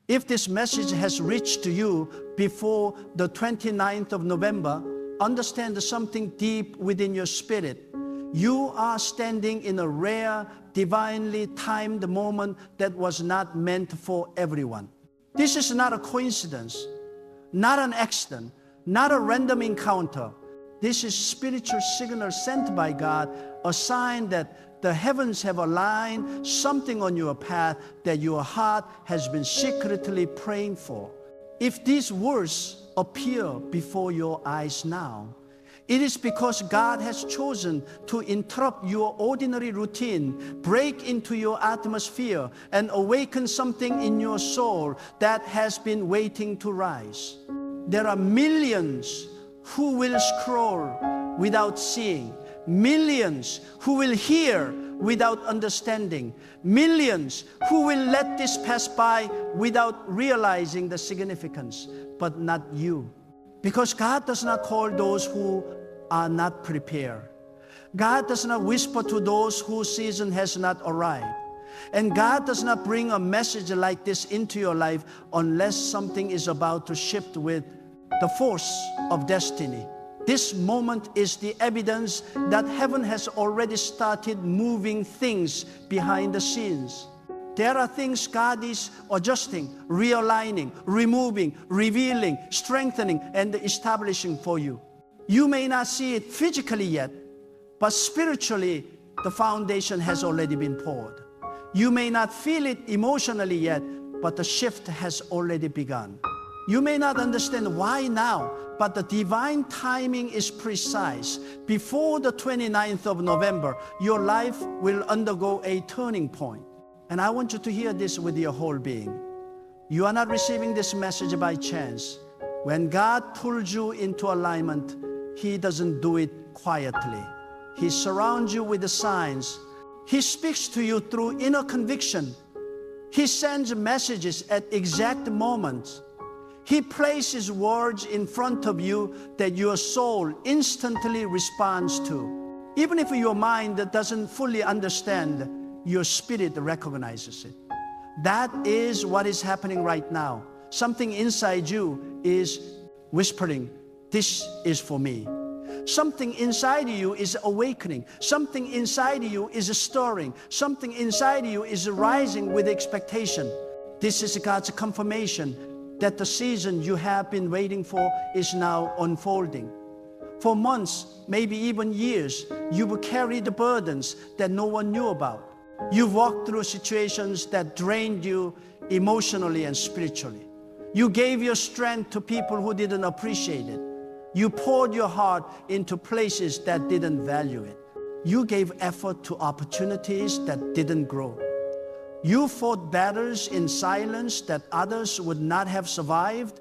If this message has reached to you before the 29th of November, understand something deep within your spirit. You are standing in a rare, divinely timed moment that was not meant for everyone. This is not a coincidence, not an accident, not a random encounter. This is spiritual signal sent by God, a sign that the heavens have aligned something on your path that your heart has been secretly praying for. If these words appear before your eyes now, it is because God has chosen to interrupt your ordinary routine, break into your atmosphere, and awaken something in your soul that has been waiting to rise. There are millions who will scroll without seeing, millions who will hear without understanding, millions who will let this pass by without realizing the significance, but not you. Because God does not call those who are not prepared. God does not whisper to those whose season has not arrived. And God does not bring a message like this into your life unless something is about to shift with the force of destiny. This moment is the evidence that heaven has already started moving things behind the scenes. There are things God is adjusting, realigning, removing, revealing, strengthening, and establishing for you. You may not see it physically yet, but spiritually, the foundation has already been poured. You may not feel it emotionally yet, but the shift has already begun. You may not understand why now, but the divine timing is precise. Before the 29th of November, your life will undergo a turning point. And I want you to hear this with your whole being. You are not receiving this message by chance. When God pulls you into alignment, He doesn't do it quietly. He surrounds you with the signs. He speaks to you through inner conviction. He sends messages at exact moments. He places words in front of you that your soul instantly responds to. Even if your mind doesn't fully understand, your spirit recognizes it. That is what is happening right now. Something inside you is whispering, "This is for me." Something inside you is awakening. Something inside you is stirring. Something inside you is rising with expectation. This is God's confirmation that the season you have been waiting for is now unfolding. For months, maybe even years, you've carried burdens that no one knew about. You've walked through situations that drained you emotionally and spiritually. You gave your strength to people who didn't appreciate it. You poured your heart into places that didn't value it. You gave effort to opportunities that didn't grow. You fought battles in silence that others would not have survived.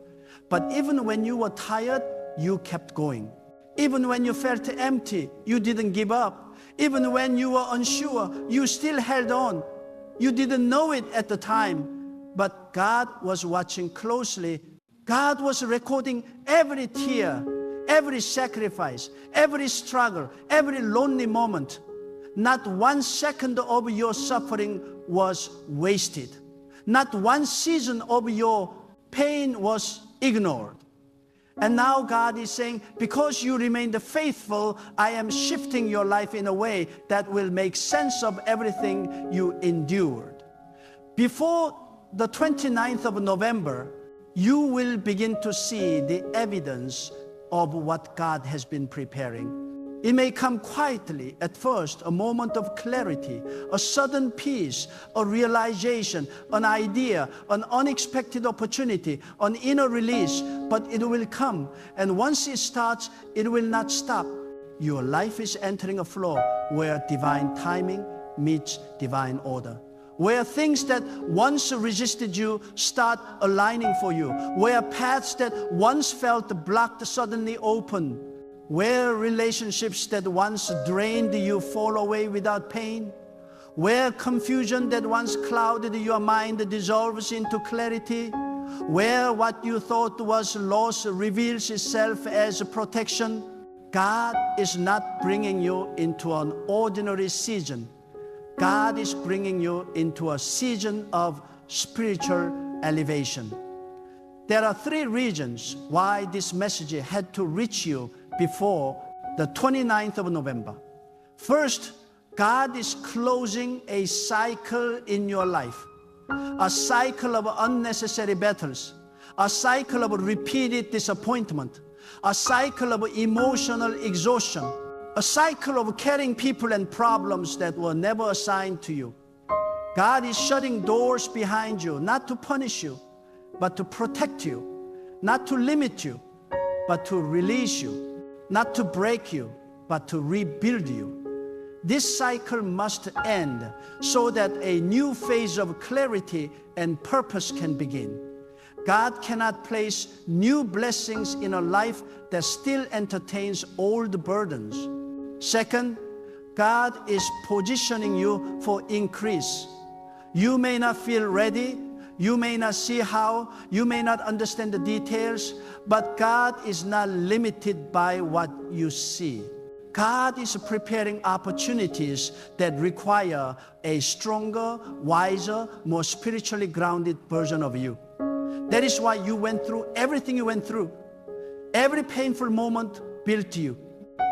But even when you were tired, you kept going. Even when you felt empty, you didn't give up. Even when you were unsure, you still held on. You didn't know it at the time, but God was watching closely. God was recording every tear, every sacrifice, every struggle, every lonely moment. Not 1 second of your suffering was wasted. Not one season of your pain was ignored. And now God is saying, because you remained faithful, I am shifting your life in a way that will make sense of everything you endured. Before the 29th of November, you will begin to see the evidence of what God has been preparing. It may come quietly at first, a moment of clarity, a sudden peace, a realization, an idea, an unexpected opportunity, an inner release, but it will come. And once it starts, it will not stop. Your life is entering a flow where divine timing meets divine order, where things that once resisted you start aligning for you, where paths that once felt blocked suddenly open, where relationships that once drained you fall away without pain, where confusion that once clouded your mind dissolves into clarity, where what you thought was loss reveals itself as protection. God is not bringing you into an ordinary season. God is bringing you into a season of spiritual elevation. There are 3 reasons why this message had to reach you before the 29th of November. First, God is closing a cycle in your life, a cycle of unnecessary battles, a cycle of repeated disappointment, a cycle of emotional exhaustion, a cycle of carrying people and problems that were never assigned to you. God is shutting doors behind you, not to punish you, but to protect you, not to limit you, but to release you, not to break you, but to rebuild you. This cycle must end so that a new phase of clarity and purpose can begin. God cannot place new blessings in a life that still entertains old burdens. Second, God is positioning you for increase. You may not feel ready, you may not see how, you may not understand the details, but God is not limited by what you see. God is preparing opportunities that require a stronger, wiser, more spiritually grounded version of you. That is why you went through everything you went through. Every painful moment built you.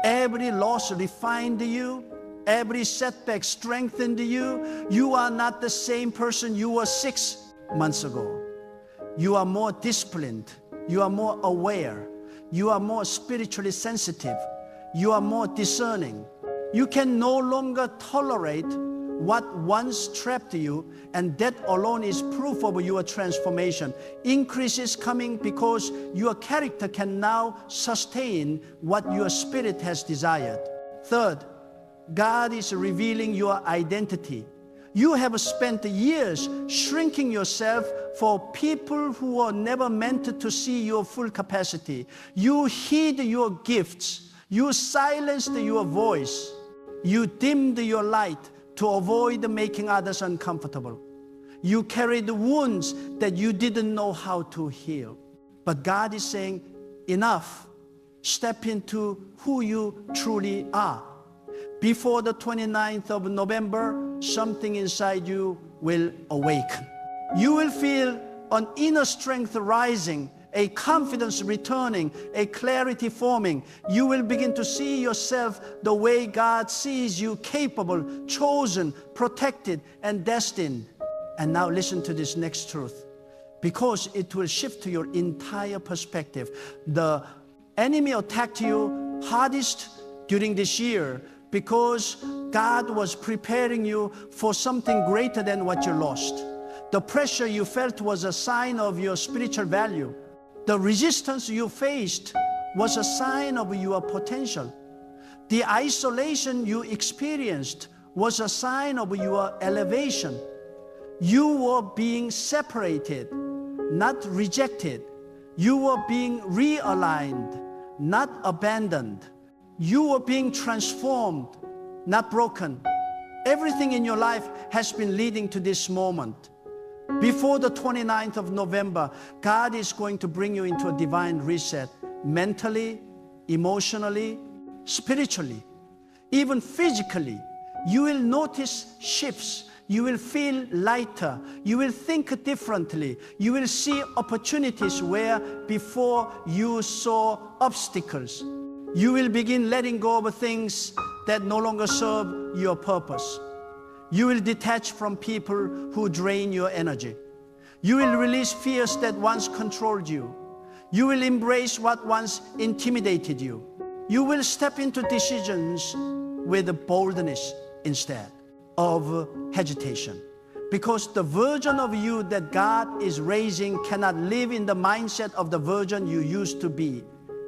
Every loss refined you. Every setback strengthened you. You are not the same person you were 6 months ago. You are more disciplined. You are more aware. You are more spiritually sensitive. You are more discerning. You can no longer tolerate what once trapped you, and that alone is proof of your transformation. Increase is coming because your character can now sustain what your spirit has desired. Third, God is revealing your identity. You have spent years shrinking yourself for people who were never meant to see your full capacity. You hid your gifts. You silenced your voice. You dimmed your light to avoid making others uncomfortable. You carried wounds that you didn't know how to heal. But God is saying, enough. Step into who you truly are. Before the 29th of November, something inside you will awaken. You will feel an inner strength rising, a confidence returning, a clarity forming. You will begin to see yourself the way God sees you, capable, chosen, protected, and destined. And now listen to this next truth, because it will shift your entire perspective. The enemy attacked you hardest during this year because God was preparing you for something greater than what you lost. The pressure you felt was a sign of your spiritual value. The resistance you faced was a sign of your potential. The isolation you experienced was a sign of your elevation. You were being separated, not rejected. You were being realigned, not abandoned. You were being transformed, not broken. Everything in your life has been leading to this moment. Before the 29th of November, God is going to bring you into a divine reset, mentally, emotionally, spiritually, even physically. You will notice shifts. You will feel lighter. You will think differently. You will see opportunities where before you saw obstacles. You will begin letting go of things that no longer serve your purpose. You will detach from people who drain your energy. You will release fears that once controlled you. You will embrace what once intimidated you. You will step into decisions with boldness instead of hesitation. Because the version of you that God is raising cannot live in the mindset of the version you used to be.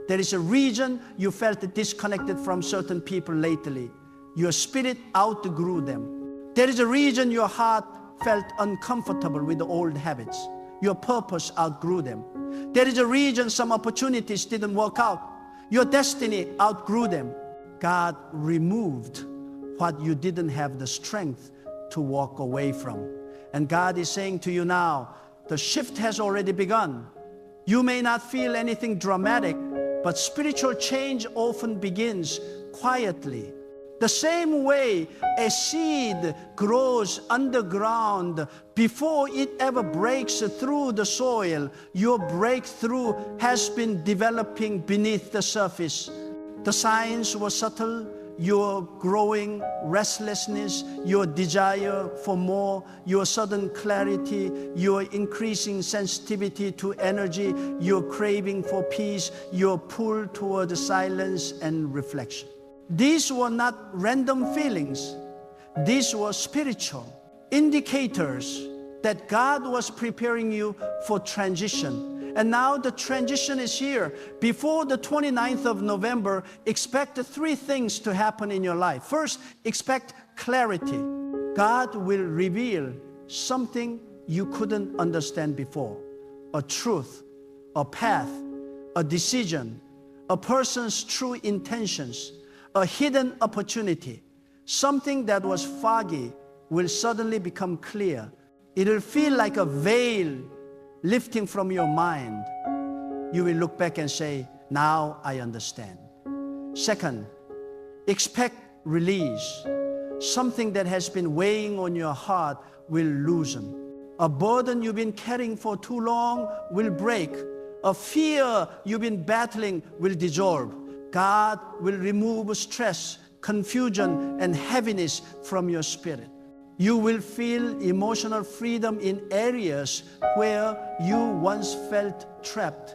There is a reason you felt disconnected from certain people lately. Your spirit outgrew them. There is a reason your heart felt uncomfortable with the old habits. Your purpose outgrew them. There is a reason some opportunities didn't work out. Your destiny outgrew them. God removed what you didn't have the strength to walk away from. And God is saying to you now, the shift has already begun. You may not feel anything dramatic, but spiritual change often begins quietly. The same way a seed grows underground before it ever breaks through the soil, your breakthrough has been developing beneath the surface. The signs were subtle. Your growing restlessness, your desire for more, your sudden clarity, your increasing sensitivity to energy, your craving for peace, your pull toward silence and reflection. These were not random feelings. These were spiritual indicators that God was preparing you for transition. And now the transition is here. Before the 29th of November, expect 3 things to happen in your life. First, expect clarity. God will reveal something you couldn't understand before. A truth, a path, a decision, a person's true intentions, a hidden opportunity. Something that was foggy will suddenly become clear. It will feel like a veil lifting from your mind. You will look back and say, now I understand. Second, expect release. Something that has been weighing on your heart will loosen. A burden you've been carrying for too long will break. A fear you've been battling will dissolve. God will remove stress, confusion, and heaviness from your spirit. You will feel emotional freedom in areas where you once felt trapped.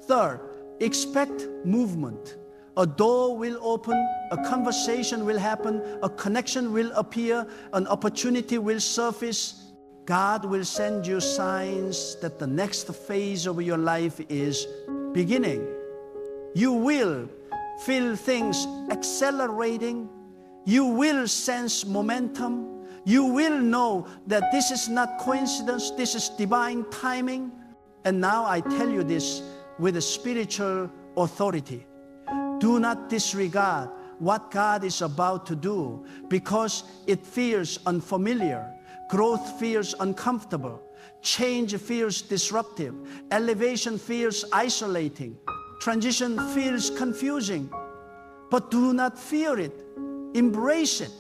Third, expect movement. A door will open, a conversation will happen, a connection will appear, an opportunity will surface. God will send you signs that the next phase of your life is beginning. You will feel things accelerating. You will sense momentum. You will know that this is not coincidence, this is divine timing. And now I tell you this with a spiritual authority. Do not disregard what God is about to do because it feels unfamiliar. Growth feels uncomfortable. Change feels disruptive. Elevation feels isolating. Transition feels confusing. But do not fear it. Embrace it.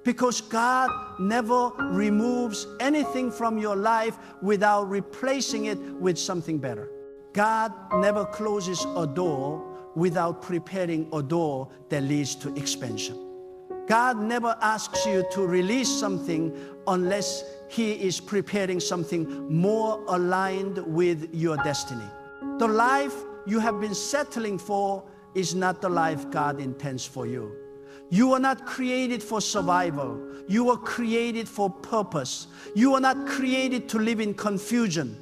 Because God never removes anything from your life without replacing it with something better. God never closes a door without preparing a door that leads to expansion. God never asks you to release something unless He is preparing something more aligned with your destiny. The life you have been settling for is not the life God intends for you. You are not created for survival. You are created for purpose. You are not created to live in confusion.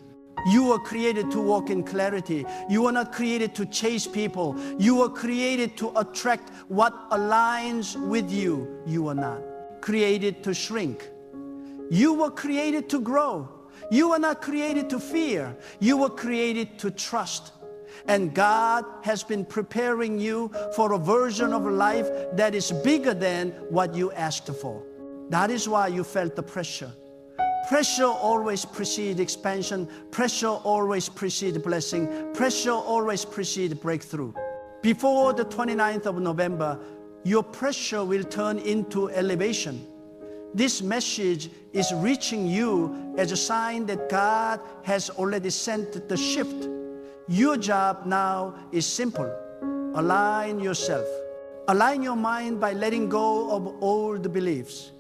You are created to walk in clarity. You are not created to chase people. You are created to attract what aligns with you. You are not created to shrink. You were created to grow. You are not created to fear. You were created to trust. And God has been preparing you for a version of life that is bigger than what you asked for. That is why you felt the pressure. Pressure always precedes expansion. Pressure always precedes blessing. Pressure always precedes breakthrough. Before the 29th of November, your pressure will turn into elevation. This message is reaching you as a sign that God has already sent the shift. Your job now is simple. Align yourself. Align your mind by letting go of old beliefs.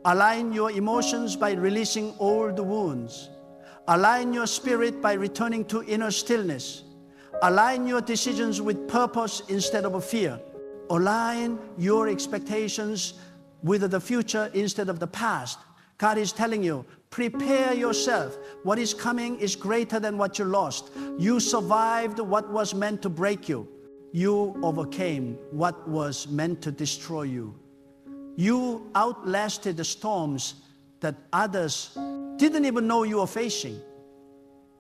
Align your emotions by releasing old wounds. Align your spirit by returning to inner stillness. Align your decisions with purpose instead of fear. Align your expectations with the future instead of the past. God is telling you, prepare yourself. What is coming is greater than what you lost. You survived what was meant to break you. You overcame what was meant to destroy you. You outlasted the storms that others didn't even know you were facing.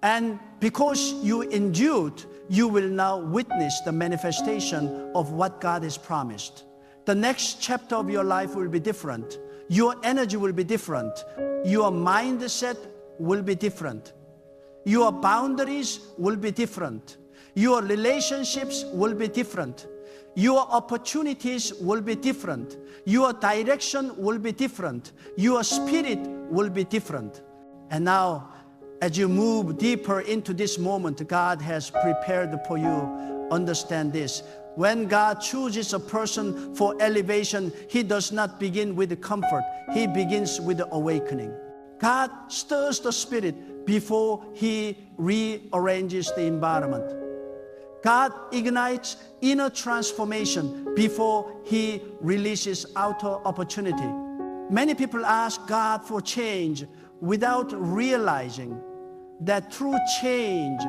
And because you endured, you will now witness the manifestation of what God has promised. The next chapter of your life will be different. Your energy will be different. Your mindset will be different. Your boundaries will be different. Your relationships will be different. Your opportunities will be different. Your direction will be different. Your spirit will be different. And now, as you move deeper into this moment God has prepared for you, understand this. When God chooses a person for elevation, He does not begin with comfort. He begins with awakening. God stirs the spirit before He rearranges the environment. God ignites inner transformation before He releases outer opportunity. Many people ask God for change without realizing that true change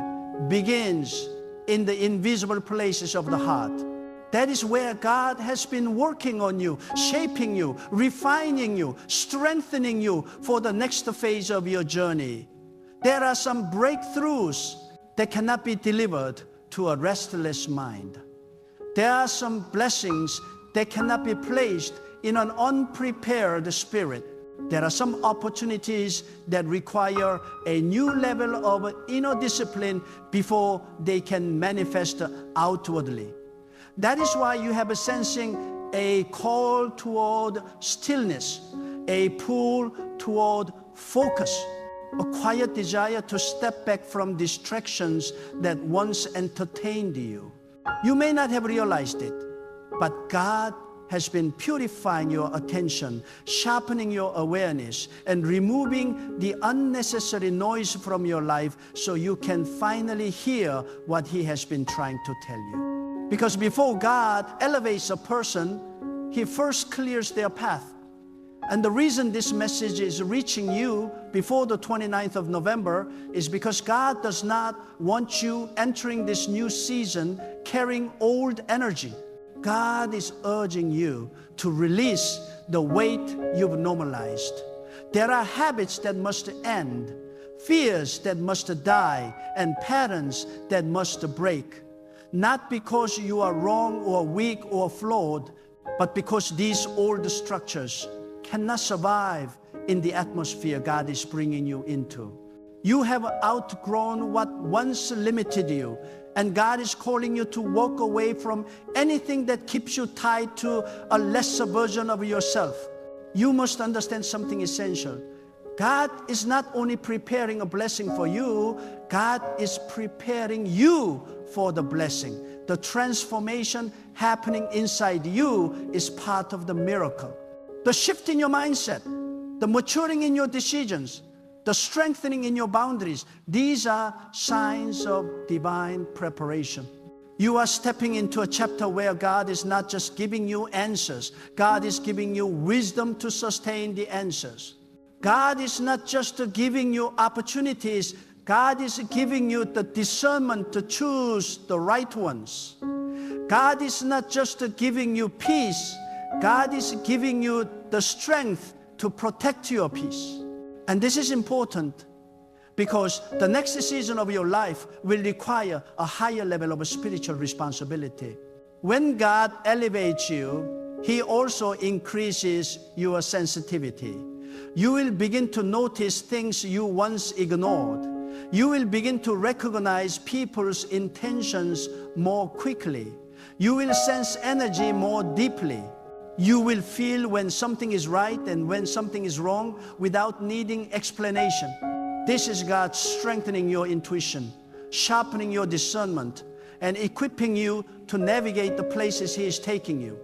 begins in the invisible places of the heart. That is where God has been working on you, shaping you, refining you, strengthening you for the next phase of your journey. There are some breakthroughs that cannot be delivered to a restless mind. There are some blessings that cannot be placed in an unprepared spirit. There are some opportunities that require a new level of inner discipline before they can manifest outwardly. That is why you have a sensing a call toward stillness, a pull toward focus, a quiet desire to step back from distractions that once entertained you. You may not have realized it, but God has been purifying your attention, sharpening your awareness, and removing the unnecessary noise from your life so you can finally hear what He has been trying to tell you. Because before God elevates a person, He first clears their path. And the reason this message is reaching you before the 29th of November is because God does not want you entering this new season carrying old energy. God is urging you to release the weight you've normalized. There are habits that must end, fears that must die, and patterns that must break. Not because you are wrong or weak or flawed, but because these old structures cannot survive in the atmosphere God is bringing you into. You have outgrown what once limited you, and God is calling you to walk away from anything that keeps you tied to a lesser version of yourself. You must understand something essential. God is not only preparing a blessing for you, God is preparing you for the blessing. The transformation happening inside you is part of the miracle. The shift in your mindset, the maturing in your decisions, the strengthening in your boundaries, these are signs of divine preparation. You are stepping into a chapter where God is not just giving you answers. God is giving you wisdom to sustain the answers. God is not just giving you opportunities. God is giving you the discernment to choose the right ones. God is not just giving you peace. God is giving you the strength to protect your peace. And this is important because the next season of your life will require a higher level of spiritual responsibility. When God elevates you, He also increases your sensitivity. You will begin to notice things you once ignored. You will begin to recognize people's intentions more quickly. You will sense energy more deeply. You will feel when something is right and when something is wrong without needing explanation. This is God strengthening your intuition, sharpening your discernment, and equipping you to navigate the places He is taking you.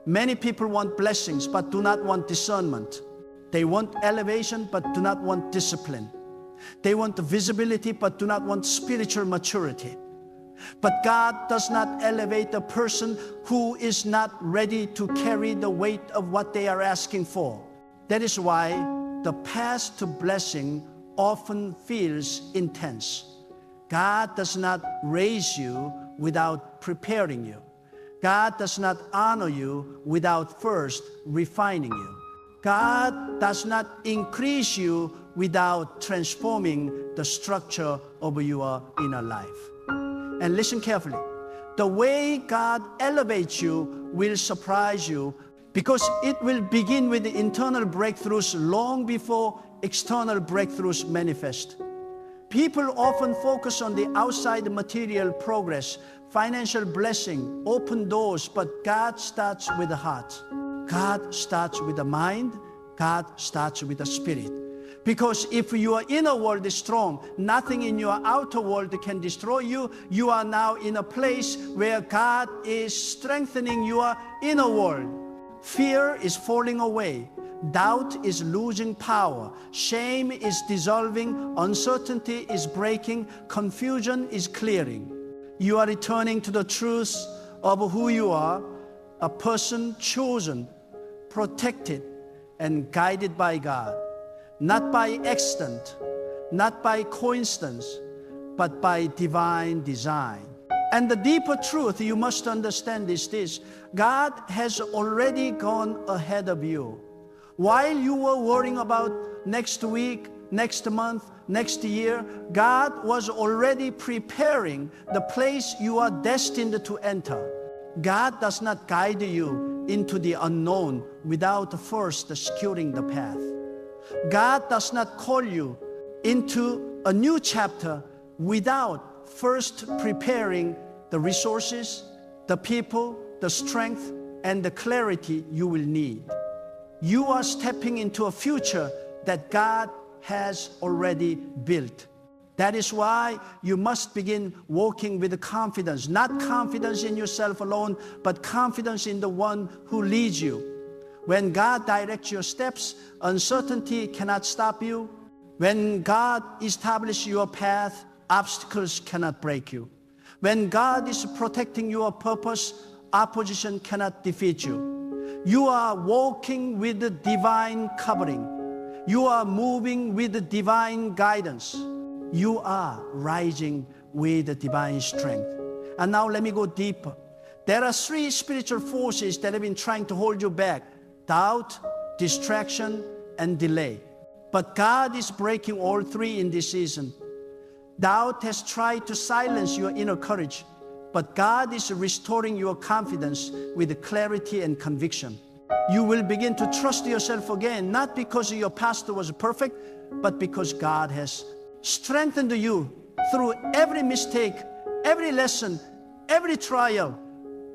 Many people want blessings but do not want discernment. They want elevation but do not want discipline. They want visibility but do not want spiritual maturity. But God does not elevate a person who is not ready to carry the weight of what they are asking for. That is why the path to blessing often feels intense. God does not raise you without preparing you. God does not honor you without first refining you. God does not increase you without transforming the structure of your inner life. And listen carefully. The way God elevates you will surprise you because it will begin with the internal breakthroughs long before external breakthroughs manifest. People often focus on the outside material progress, financial blessing, open doors, but God starts with the heart. God starts with the mind. God starts with the spirit. Because if your inner world is strong, nothing in your outer world can destroy you. You are now in a place where God is strengthening your inner world. Fear is falling away. Doubt is losing power. Shame is dissolving. Uncertainty is breaking. Confusion is clearing. You are returning to the truth of who you are, a person chosen, protected, and guided by God. Not by accident, not by coincidence, but by divine design. And the deeper truth you must understand is this: God has already gone ahead of you. While you were worrying about next week, next month, next year, God was already preparing the place you are destined to enter. God does not guide you into the unknown without first securing the path. God does not call you into a new chapter without first preparing the resources, the people, the strength, and the clarity you will need. You are stepping into a future that God has already built. That is why you must begin walking with confidence, not confidence in yourself alone, but confidence in the one who leads you. When God directs your steps, uncertainty cannot stop you. When God establishes your path, obstacles cannot break you. When God is protecting your purpose, opposition cannot defeat you. You are walking with the divine covering. You are moving with the divine guidance. You are rising with the divine strength. And now let me go deeper. There are three spiritual forces that have been trying to hold you back: doubt, distraction, and delay. But God is breaking all three in this season. Doubt has tried to silence your inner courage, but God is restoring your confidence with clarity and conviction. You will begin to trust yourself again, not because your pastor was perfect, but because God has strengthened you through every mistake, every lesson, every trial.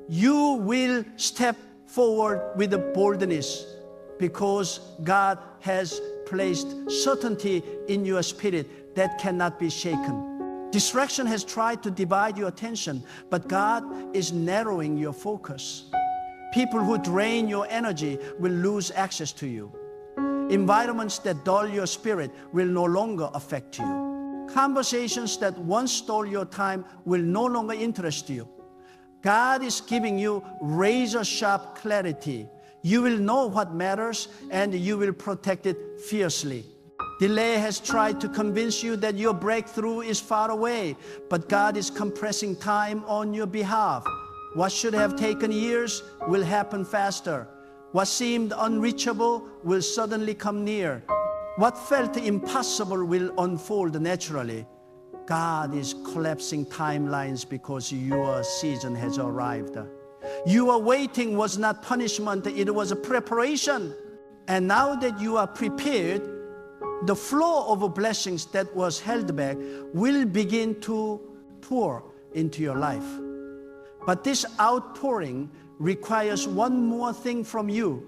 You will step forward with a boldness because God has placed certainty in your spirit that cannot be shaken. Distraction has tried to divide your attention, but God is narrowing your focus. People who drain your energy will lose access to you. Environments that dull your spirit will no longer affect you. Conversations that once stole your time will no longer interest you. God is giving you razor-sharp clarity. You will know what matters and you will protect it fiercely. Delay has tried to convince you that your breakthrough is far away, but God is compressing time on your behalf. What should have taken years will happen faster. What seemed unreachable will suddenly come near. What felt impossible will unfold naturally. God is collapsing timelines because your season has arrived. Your waiting was not punishment, it was a preparation. And now that you are prepared, the flow of blessings that was held back will begin to pour into your life. But this outpouring requires one more thing from you: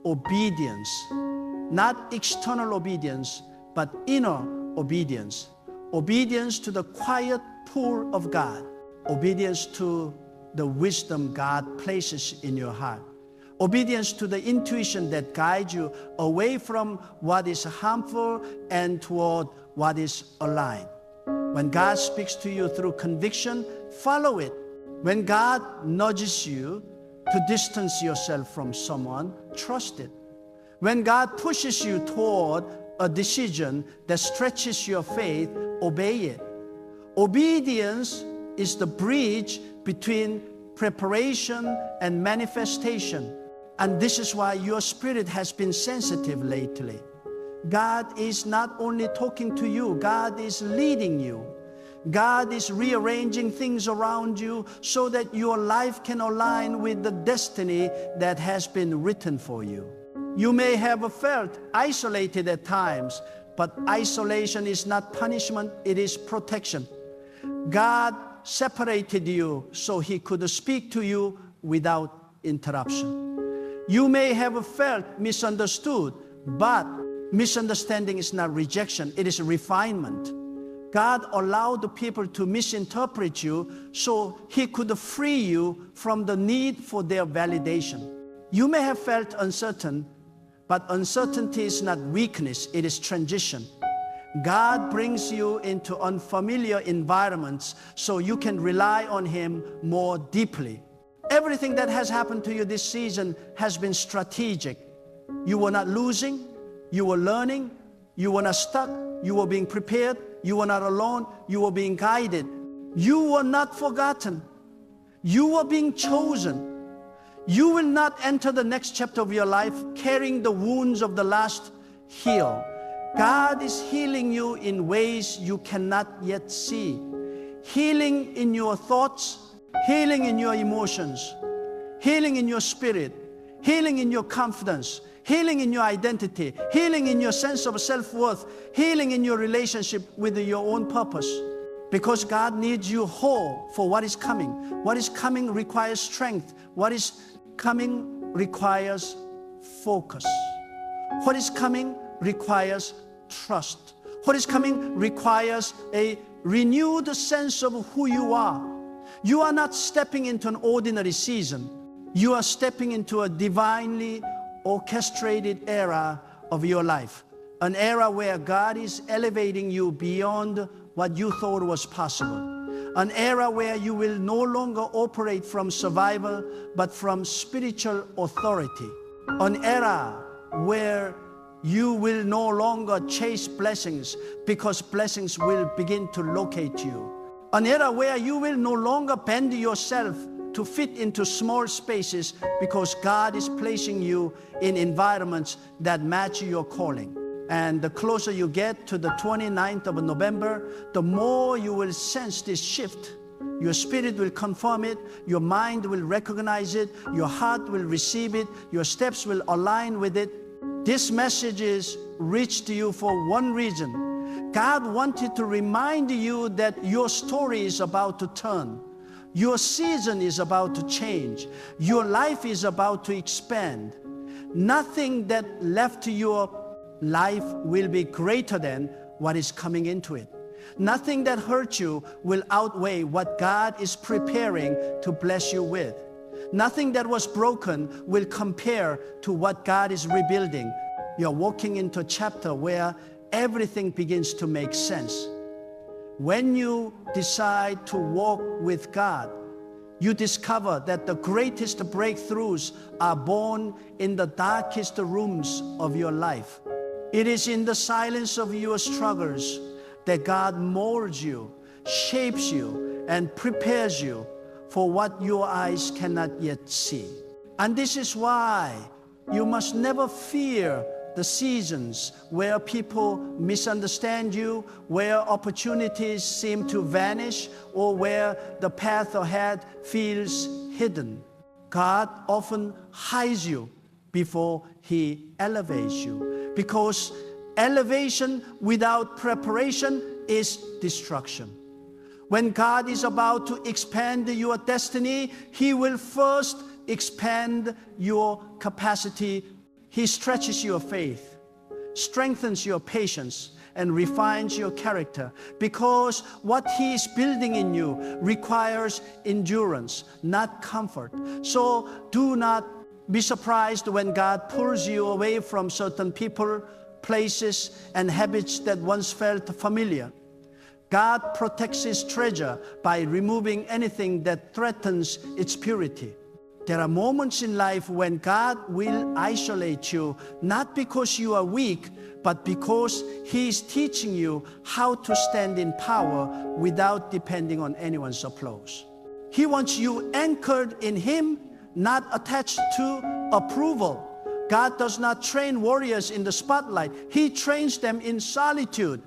obedience. Not external obedience, but inner obedience. Obedience to the quiet pull of God. Obedience to the wisdom God places in your heart. Obedience to the intuition that guides you away from what is harmful and toward what is aligned. When God speaks to you through conviction, follow it. When God nudges you to distance yourself from someone, trust it. When God pushes you toward a decision that stretches your faith, obey it. Obedience is the bridge between preparation and manifestation. And this is why your spirit has been sensitive lately. God is not only talking to you, God is leading you. God is rearranging things around you so that your life can align with the destiny that has been written for you. You may have felt isolated at times, but isolation is not punishment, it is protection. God separated you so He could speak to you without interruption. You may have felt misunderstood, but misunderstanding is not rejection, it is refinement. God allowed the people to misinterpret you so He could free you from the need for their validation. You may have felt uncertain, but uncertainty is not weakness, it is transition. God brings you into unfamiliar environments so you can rely on Him more deeply. Everything that has happened to you this season has been strategic. You were not losing, you were learning, you were not stuck, you were being prepared, you were not alone, you were being guided. You were not forgotten. You were being chosen. You will not enter the next chapter of your life carrying the wounds of the last heal. God is healing you in ways you cannot yet see. Healing in your thoughts, healing in your emotions, healing in your spirit, healing in your confidence, healing in your identity, healing in your sense of self-worth, healing in your relationship with your own purpose. Because God needs you whole for what is coming. What is coming requires strength. What is coming requires focus. What is coming requires trust. What is coming requires a renewed sense of who you are. You are not stepping into an ordinary season. You are stepping into a divinely orchestrated era of your life. An era where God is elevating you beyond what you thought was possible. An era where you will no longer operate from survival, but from spiritual authority. An era where you will no longer chase blessings because blessings will begin to locate you. An era where you will no longer bend yourself to fit into small spaces because God is placing you in environments that match your calling. And the closer you get to the 29th of November, the more you will sense this shift. Your spirit will confirm it, your mind will recognize it, your heart will receive it, your steps will align with it. This message is reached to you for one reason. God wanted to remind you that your story is about to turn. Your season is about to change. Your life is about to expand. Nothing that left to your life will be greater than what is coming into it. Nothing that hurt you will outweigh what God is preparing to bless you with. Nothing that was broken will compare to what God is rebuilding. You're walking into a chapter where everything begins to make sense. When you decide to walk with God, you discover that the greatest breakthroughs are born in the darkest rooms of your life. It is in the silence of your struggles that God molds you, shapes you, and prepares you for what your eyes cannot yet see. And this is why you must never fear the seasons where people misunderstand you, where opportunities seem to vanish, or where the path ahead feels hidden. God often hides you before He elevates you, because elevation without preparation is destruction. When God is about to expand your destiny, He will first expand your capacity. He stretches your faith, strengthens your patience, and refines your character, because what He is building in you requires endurance, not comfort. So do not be surprised when God pulls you away from certain people, places, and habits that once felt familiar. God protects His treasure by removing anything that threatens its purity. There are moments in life when God will isolate you, not because you are weak, but because He is teaching you how to stand in power without depending on anyone's applause. He wants you anchored in Him, not attached to approval. God does not train warriors in the spotlight. He trains them in solitude.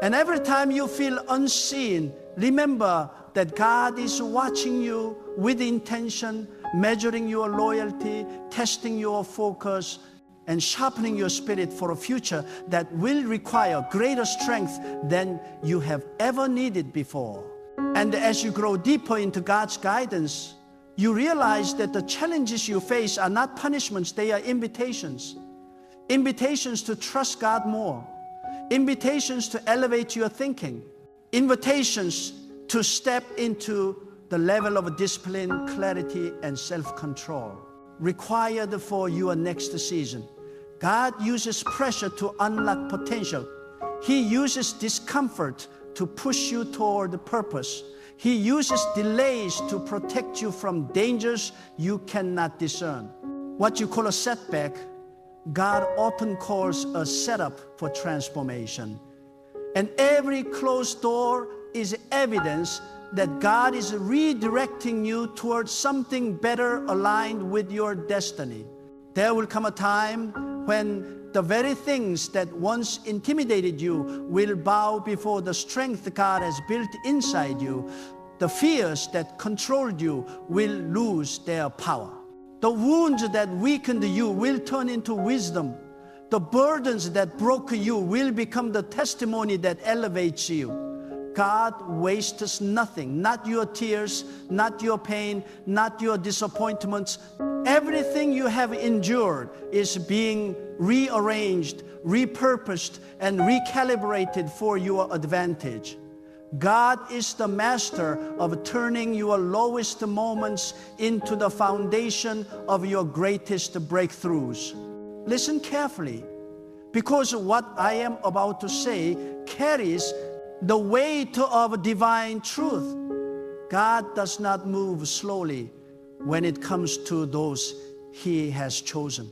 And every time you feel unseen, remember that God is watching you with intention, measuring your loyalty, testing your focus, and sharpening your spirit for a future that will require greater strength than you have ever needed before. And as you grow deeper into God's guidance, you realize that the challenges you face are not punishments, they are invitations. Invitations to trust God more. Invitations to elevate your thinking. Invitations to step into the level of discipline, clarity, and self-control required for your next season. God uses pressure to unlock potential. He uses discomfort to push you toward purpose. He uses delays to protect you from dangers you cannot discern. What you call a setback, God often calls a setup for transformation. And every closed door is evidence that God is redirecting you towards something better aligned with your destiny. There will come a time when the very things that once intimidated you will bow before the strength God has built inside you. The fears that controlled you will lose their power. The wounds that weakened you will turn into wisdom. The burdens that broke you will become the testimony that elevates you. God wastes nothing, not your tears, not your pain, not your disappointments. Everything you have endured is being rearranged, repurposed, and recalibrated for your advantage. God is the master of turning your lowest moments into the foundation of your greatest breakthroughs. Listen carefully, because what I am about to say carries the weight of divine truth. God does not move slowly when it comes to those He has chosen,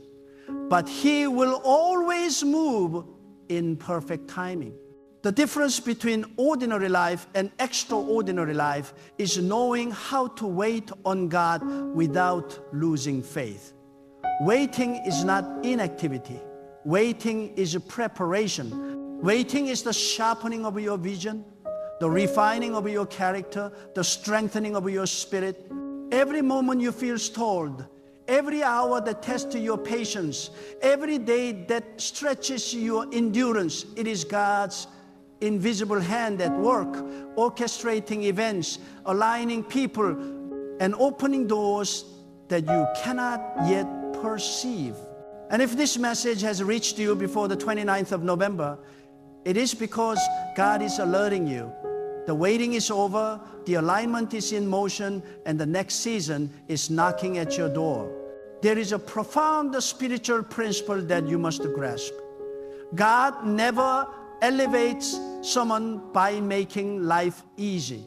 but He will always move in perfect timing. The difference between ordinary life and extraordinary life is knowing how to wait on God without losing faith. Waiting is not inactivity. Waiting is preparation. Waiting is the sharpening of your vision, the refining of your character, the strengthening of your spirit. Every moment you feel stalled, every hour that tests your patience, every day that stretches your endurance, it is God's invisible hand at work, orchestrating events, aligning people, and opening doors that you cannot yet perceive. And if this message has reached you before the 29th of November, it is because God is alerting you. The waiting is over, the alignment is in motion, and the next season is knocking at your door. There is a profound spiritual principle that you must grasp. God never elevates someone by making life easy.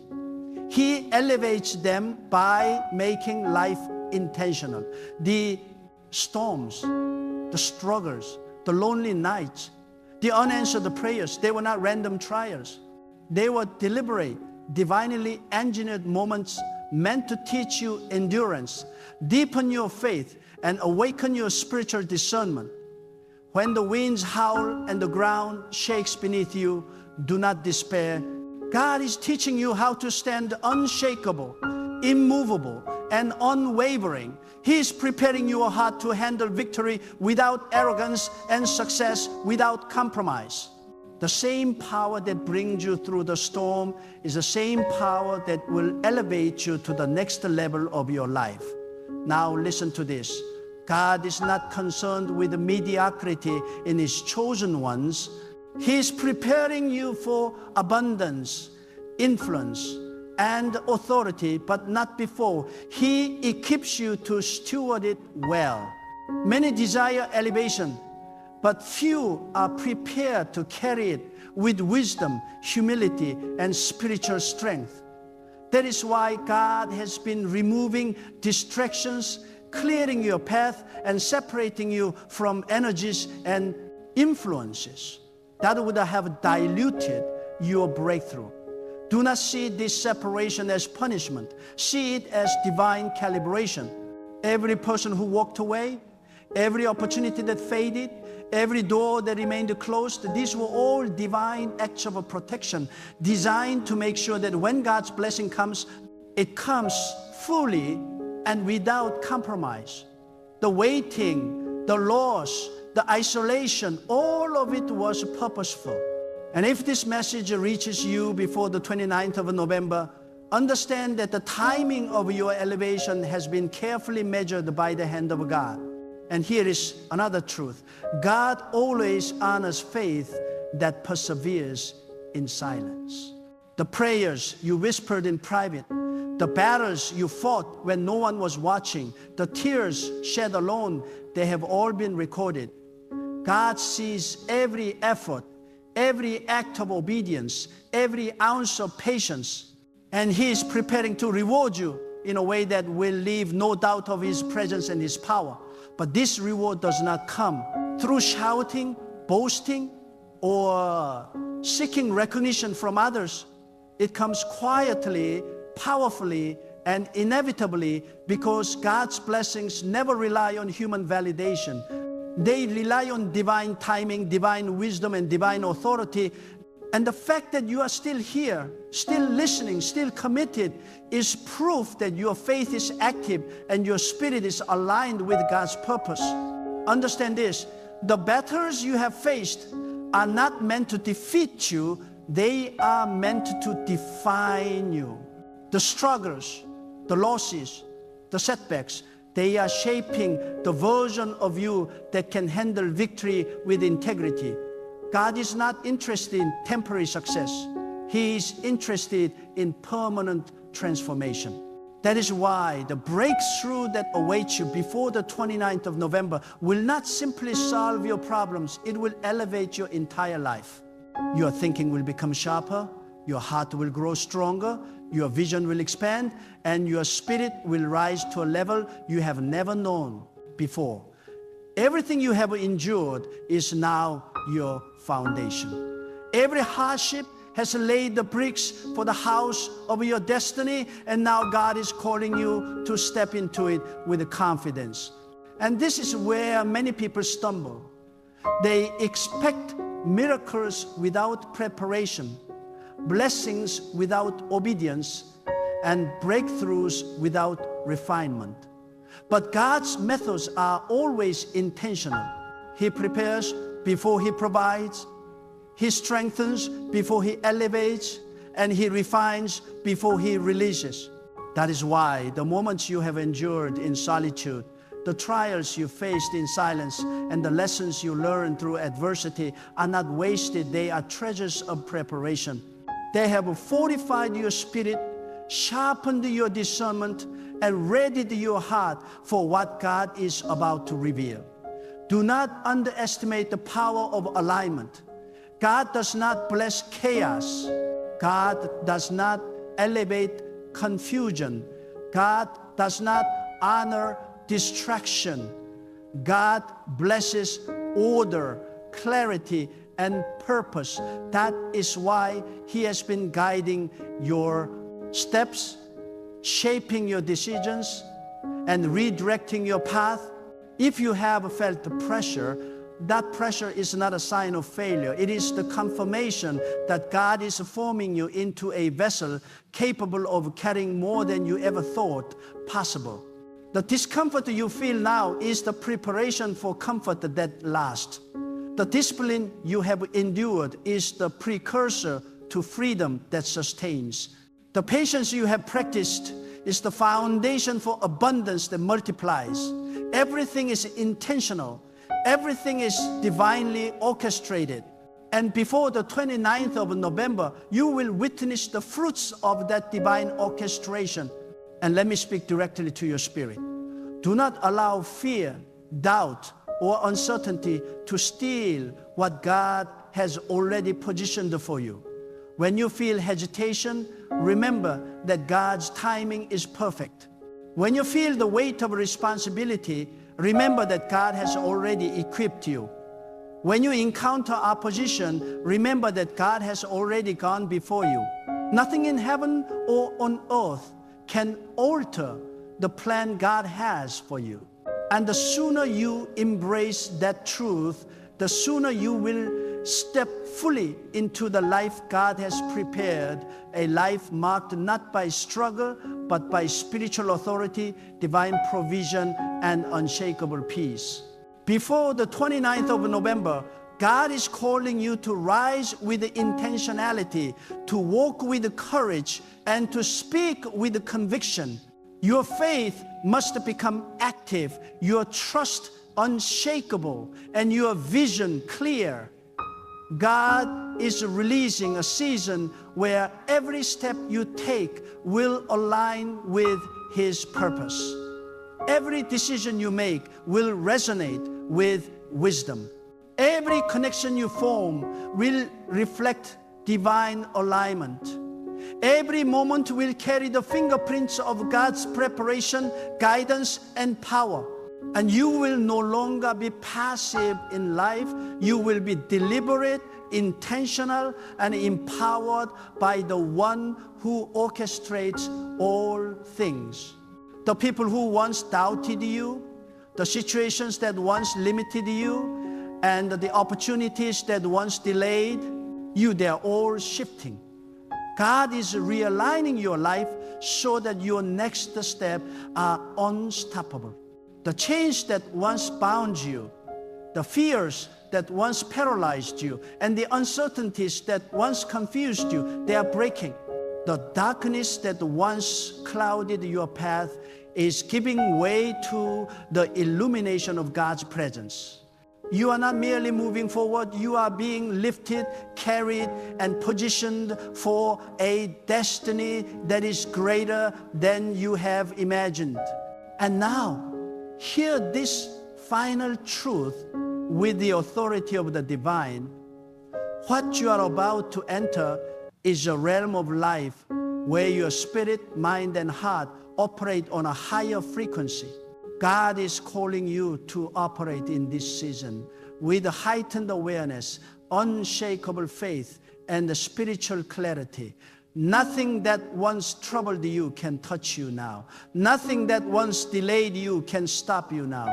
He elevates them by making life intentional. The storms, the struggles, the lonely nights, the unanswered prayers, they were not random trials. They were deliberate, divinely engineered moments meant to teach you endurance, deepen your faith, and awaken your spiritual discernment. When the winds howl and the ground shakes beneath you, do not despair. God is teaching you how to stand unshakable, immovable, and unwavering. He is preparing your heart to handle victory without arrogance and success without compromise. The same power that brings you through the storm is the same power that will elevate you to the next level of your life. Now listen to this. God is not concerned with mediocrity in His chosen ones. He is preparing you for abundance, influence, and authority, but not before. He equips you to steward it well. Many desire elevation, but few are prepared to carry it with wisdom, humility, and spiritual strength. That is why God has been removing distractions, clearing your path, and separating you from energies and influences that would have diluted your breakthrough. Do not see this separation as punishment. See it as divine calibration. Every person who walked away, every opportunity that faded, every door that remained closed, these were all divine acts of protection designed to make sure that when God's blessing comes, it comes fully and without compromise. The waiting, the loss, the isolation, all of it was purposeful. And if this message reaches you before the 29th of November, Understand that the timing of your elevation has been carefully measured by the hand of God. And here is another truth. God always honors faith that perseveres in silence. The prayers you whispered in private, the battles you fought when no one was watching, the tears shed alone, they have all been recorded. God sees every effort, every act of obedience, every ounce of patience, and He is preparing to reward you in a way that will leave no doubt of His presence and His power. But this reward does not come through shouting, boasting, or seeking recognition from others. It comes quietly, powerfully, and inevitably, because God's blessings never rely on human validation. They rely on divine timing, divine wisdom, and divine authority. And the fact that you are still here, still listening, still committed, is proof that your faith is active and your spirit is aligned with God's purpose. Understand this: the battles you have faced are not meant to defeat you, they are meant to define you. The struggles, the losses, the setbacks, they are shaping the version of you that can handle victory with integrity. God is not interested in temporary success. He is interested in permanent transformation. That is why the breakthrough that awaits you before the 29th of November will not simply solve your problems, it will elevate your entire life. Your thinking will become sharper, your heart will grow stronger, your vision will expand, and your spirit will rise to a level you have never known before. Everything you have endured is now your foundation. Every hardship has laid the bricks for the house of your destiny, and now God is calling you to step into it with confidence. And this is where many people stumble. They expect miracles without preparation, blessings without obedience, and breakthroughs without refinement. But God's methods are always intentional. He prepares before He provides, He strengthens before He elevates, and He refines before He releases. That is why the moments you have endured in solitude, the trials you faced in silence, and the lessons you learned through adversity are not wasted. They are treasures of preparation. They have fortified your spirit, sharpened your discernment, and readied your heart for what God is about to reveal. Do not underestimate the power of alignment. God does not bless chaos. God does not elevate confusion. God does not honor distraction. God blesses order, clarity, and purpose. That is why He has been guiding your steps, shaping your decisions, and redirecting your path. If you have felt the pressure, that pressure is not a sign of failure. It is the confirmation that God is forming you into a vessel capable of carrying more than you ever thought possible. The discomfort you feel now is the preparation for comfort that lasts. The discipline you have endured is the precursor to freedom that sustains. The patience you have practiced is the foundation for abundance that multiplies. Everything is intentional. Everything is divinely orchestrated. And before the 29th of November, you will witness the fruits of that divine orchestration. And let me speak directly to your spirit. Do not allow fear, doubt, or uncertainty to steal what God has already positioned for you. When you feel hesitation, remember that God's timing is perfect. When you feel the weight of responsibility, remember that God has already equipped you. When you encounter opposition, remember that God has already gone before you. Nothing in heaven or on earth can alter the plan God has for you. And the sooner you embrace that truth, the sooner you will step fully into the life God has prepared, a life marked not by struggle, but by spiritual authority, divine provision, and unshakable peace. Before the 29th of November, God is calling you to rise with intentionality, to walk with courage, and to speak with conviction. Your faith must become active, your trust unshakable, and your vision clear. God is releasing a season where every step you take will align with His purpose. Every decision you make will resonate with wisdom. Every connection you form will reflect divine alignment. Every moment will carry the fingerprints of God's preparation, guidance, and power. And you will no longer be passive in life. You will be deliberate, intentional, and empowered by the one who orchestrates all things. The people who once doubted you, the situations that once limited you, and the opportunities that once delayed you, they're all shifting. God is realigning your life so that your next step are unstoppable. The chains that once bound you, the fears that once paralyzed you, and the uncertainties that once confused you, they are breaking. The darkness that once clouded your path is giving way to the illumination of God's presence. You are not merely moving forward, you are being lifted, carried, and positioned for a destiny that is greater than you have imagined. And now, hear this final truth with the authority of the divine. What you are about to enter is a realm of life where your spirit, mind, and heart operate on a higher frequency. God is calling you to operate in this season with heightened awareness, unshakable faith, and spiritual clarity. Nothing that once troubled you can touch you now. Nothing that once delayed you can stop you now.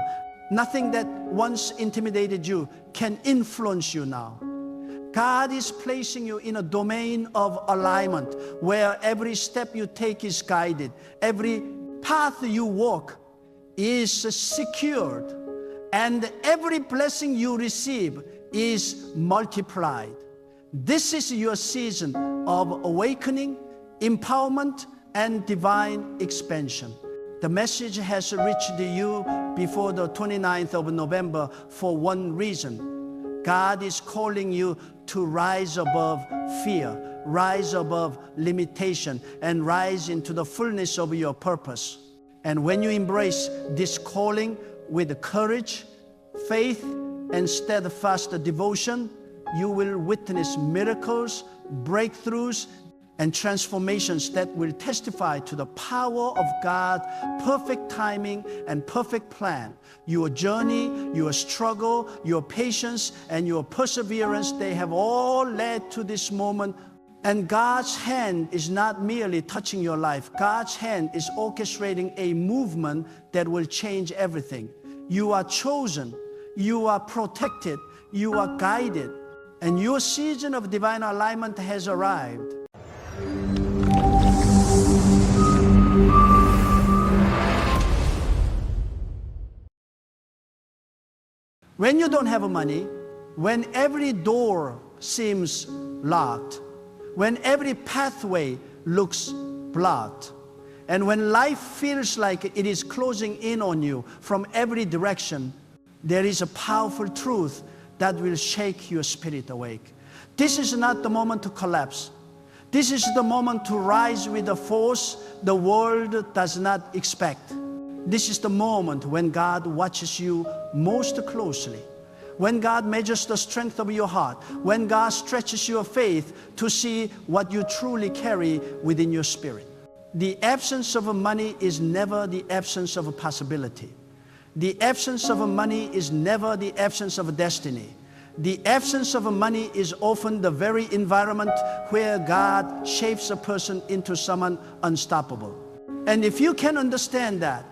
Nothing that once intimidated you can influence you now. God is placing you in a domain of alignment where every step you take is guided. Every path you walk is secured, and every blessing you receive is multiplied. This is your season of awakening, empowerment, and divine expansion. The message has reached you before the 29th of November for one reason. God is calling you to rise above fear, rise above limitation, and rise into the fullness of your purpose. And when you embrace this calling with courage, faith, and steadfast devotion, you will witness miracles, breakthroughs, and transformations that will testify to the power of God's perfect timing and perfect plan. Your journey, your struggle, your patience, and your perseverance, they have all led to this moment. And God's hand is not merely touching your life. God's hand is orchestrating a movement that will change everything. You are chosen, you are protected, you are guided, and your season of divine alignment has arrived. When you don't have money, when every door seems locked, when every pathway looks blocked, and when life feels like it is closing in on you from every direction, there is a powerful truth that will shake your spirit awake. This is not the moment to collapse. This is the moment to rise with a force the world does not expect. This is the moment when God watches you most closely, when God measures the strength of your heart, when God stretches your faith to see what you truly carry within your spirit. The absence of money is never the absence of a possibility. The absence of money is never the absence of destiny. The absence of money is often the very environment where God shapes a person into someone unstoppable. And if you can understand that,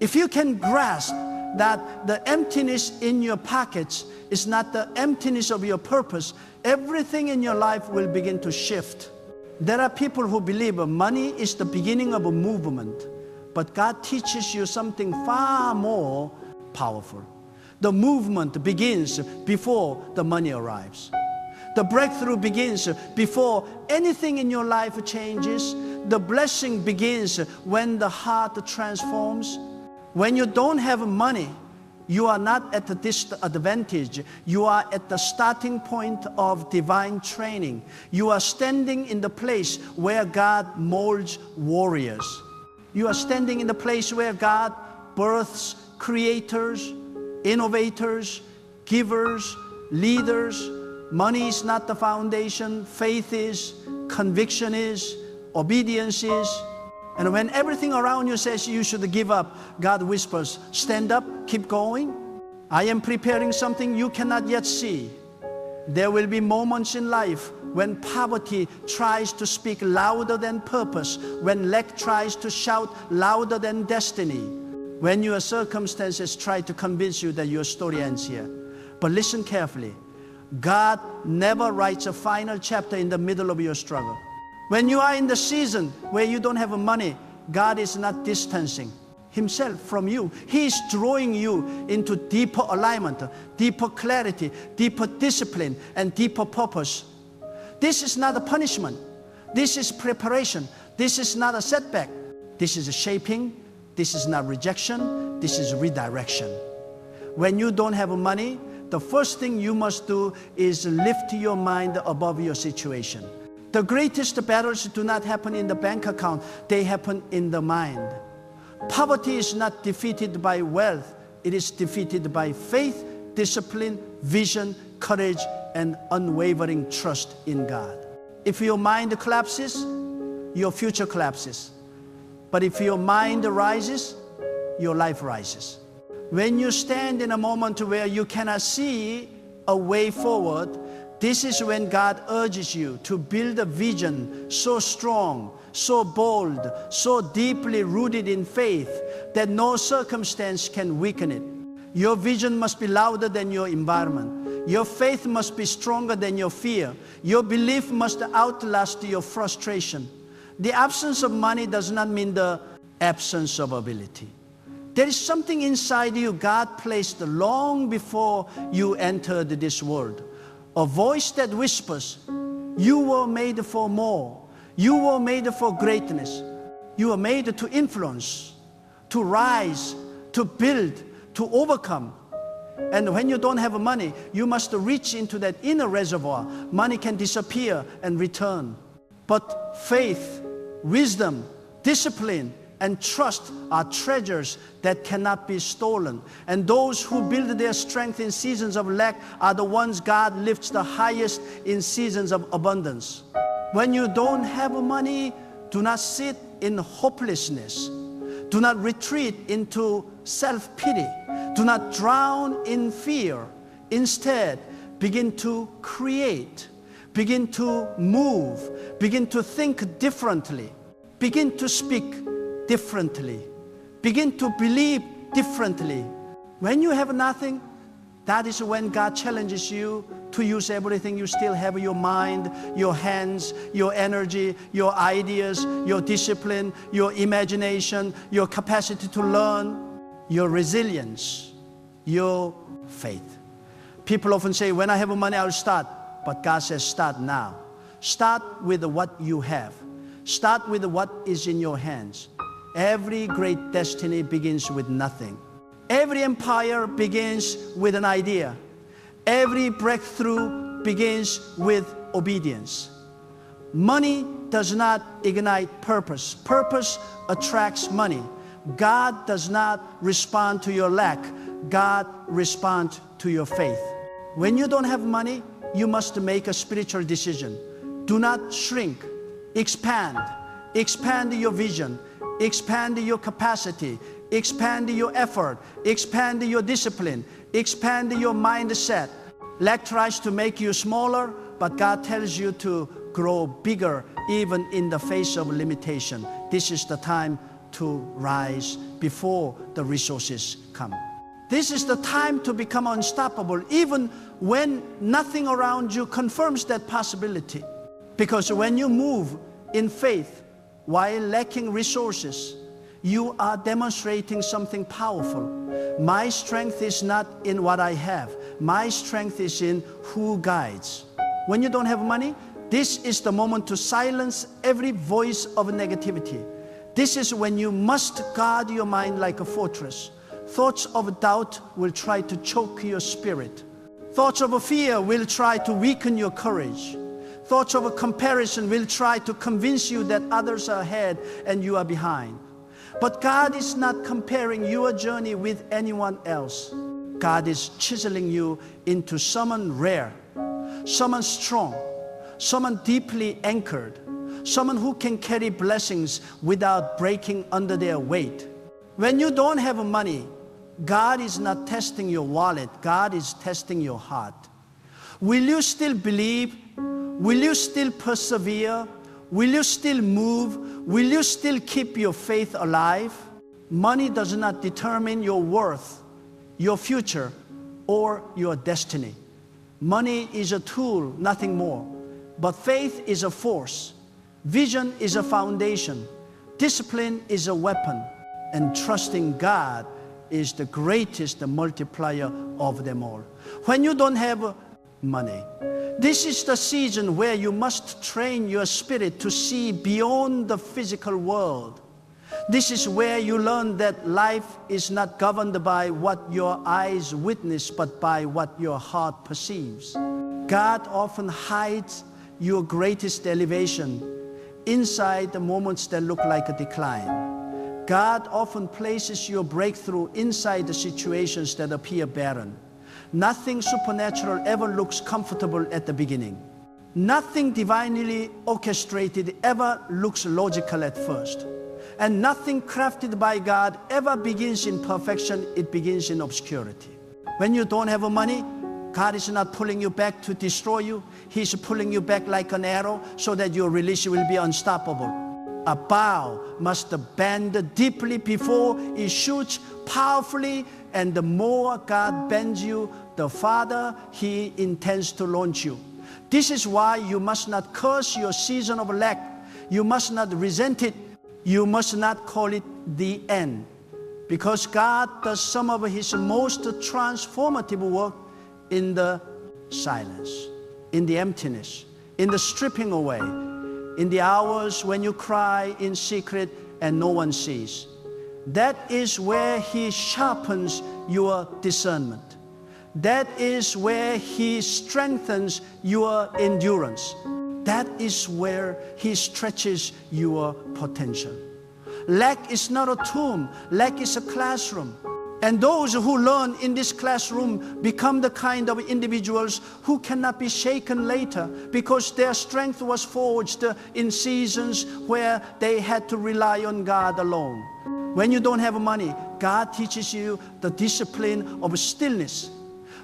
if you can grasp that the emptiness in your pockets is not the emptiness of your purpose, everything in your life will begin to shift. There are people who believe money is the beginning of a movement, but God teaches you something far more powerful. The movement begins before the money arrives. The breakthrough begins before anything in your life changes. The blessing begins when the heart transforms. When you don't have money, you are not at a disadvantage. You are at the starting point of divine training. You are standing in the place where God molds warriors. You are standing in the place where God births creators, innovators, givers, leaders. Money is not the foundation. Faith is, conviction is, obedience is. And when everything around you says you should give up, God whispers, stand up, keep going. I am preparing something you cannot yet see. There will be moments in life when poverty tries to speak louder than purpose, when lack tries to shout louder than destiny, when your circumstances try to convince you that your story ends here. But listen carefully. God never writes a final chapter in the middle of your struggle. When you are in the season where you don't have money, God is not distancing Himself from you. He is drawing you into deeper alignment, deeper clarity, deeper discipline, and deeper purpose. This is not a punishment. This is preparation. This is not a setback. This is a shaping. This is not rejection. This is redirection. When you don't have money, the first thing you must do is lift your mind above your situation. The greatest battles do not happen in the bank account. They happen in the mind. Poverty is not defeated by wealth. It is defeated by faith, discipline, vision, courage, and unwavering trust in God. If your mind collapses, your future collapses. But if your mind rises, your life rises. When you stand in a moment where you cannot see a way forward, this is when God urges you to build a vision so strong, so bold, so deeply rooted in faith that no circumstance can weaken it. Your vision must be louder than your environment. Your faith must be stronger than your fear. Your belief must outlast your frustration. The absence of money does not mean the absence of ability. There is something inside you God placed long before you entered this world. A voice that whispers, you were made for more. You were made for greatness. You were made to influence, to rise, to build, to overcome. And when you don't have money, you must reach into that inner reservoir. Money can disappear and return. But faith, wisdom, discipline, and trust are treasures that cannot be stolen. And those who build their strength in seasons of lack are the ones God lifts the highest in seasons of abundance. When you don't have money, do not sit in hopelessness. Do not retreat into self-pity. Do not drown in fear. Instead, begin to create. Begin to move. Begin to think differently. Begin to speak differently. Begin to believe differently. When you have nothing, that is when God challenges you to use everything. You still have your mind, your hands, your energy, your ideas, your discipline, your imagination, your capacity to learn, your resilience, your faith. People often say, when I have money, I'll start. But God says, start now. Start with what you have. Start with what is in your hands. Every great destiny begins with nothing. Every empire begins with an idea. Every breakthrough begins with obedience. Money does not ignite purpose. Purpose attracts money. God does not respond to your lack. God responds to your faith. When you don't have money, you must make a spiritual decision. Do not shrink. Expand. Expand your vision. Expand your capacity. Expand your effort. Expand your discipline. Expand your mindset. Lack tries to make you smaller, but God tells you to grow bigger even in the face of limitation. This is the time to rise before the resources come. This is the time to become unstoppable even when nothing around you confirms that possibility. Because when you move in faith while lacking resources, you are demonstrating something powerful. My strength is not in what I have. My strength is in who guides. When you don't have money, this is the moment to silence every voice of negativity. This is when you must guard your mind like a fortress. Thoughts of doubt will try to choke your spirit. Thoughts of fear will try to weaken your courage. Thoughts of comparison will try to convince you that others are ahead and you are behind. But God is not comparing your journey with anyone else. God is chiseling you into someone rare, someone strong, someone deeply anchored, someone who can carry blessings without breaking under their weight. When you don't have money, God is not testing your wallet. God is testing your heart. Will you still believe? Will you still persevere? Will you still move? Will you still keep your faith alive? Money does not determine your worth, your future, or your destiny. Money is a tool, nothing more. But faith is a force. Vision is a foundation. Discipline is a weapon. And trusting God is the greatest multiplier of them all. When you don't have money, this is the season where you must train your spirit to see beyond the physical world. This is where you learn that life is not governed by what your eyes witness, but by what your heart perceives. God often hides your greatest elevation inside the moments that look like a decline. God often places your breakthrough inside the situations that appear barren. Nothing supernatural ever looks comfortable at the beginning. Nothing divinely orchestrated ever looks logical at first. And nothing crafted by God ever begins in perfection, it begins in obscurity. When you don't have money, God is not pulling you back to destroy you. He's pulling you back like an arrow so that your release will be unstoppable. A bow must bend deeply before it shoots powerfully, and the more God bends you, the farther He intends to launch you. This is why you must not curse your season of lack. You must not resent it. You must not call it the end. Because God does some of His most transformative work in the silence, in the emptiness, in the stripping away, in the hours when you cry in secret and no one sees. That is where He sharpens your discernment. That is where He strengthens your endurance. That is where He stretches your potential. Lack is not a tomb. Lack is a classroom. And those who learn in this classroom become the kind of individuals who cannot be shaken later because their strength was forged in seasons where they had to rely on God alone. When you don't have money, God teaches you the discipline of stillness.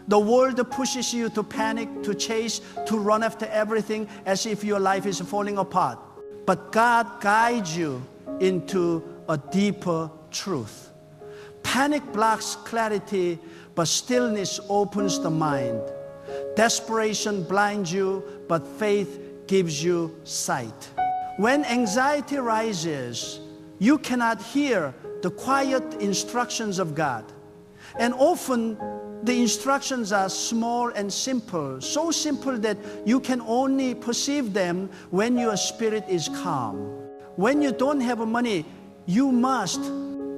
The world pushes you to panic, to chase, to run after everything as if your life is falling apart. But God guides you into a deeper truth. Panic blocks clarity, but stillness opens the mind. Desperation blinds you, but faith gives you sight. When anxiety rises, you cannot hear the quiet instructions of God. And often, the instructions are small and simple, so simple that you can only perceive them when your spirit is calm. When you don't have money, you must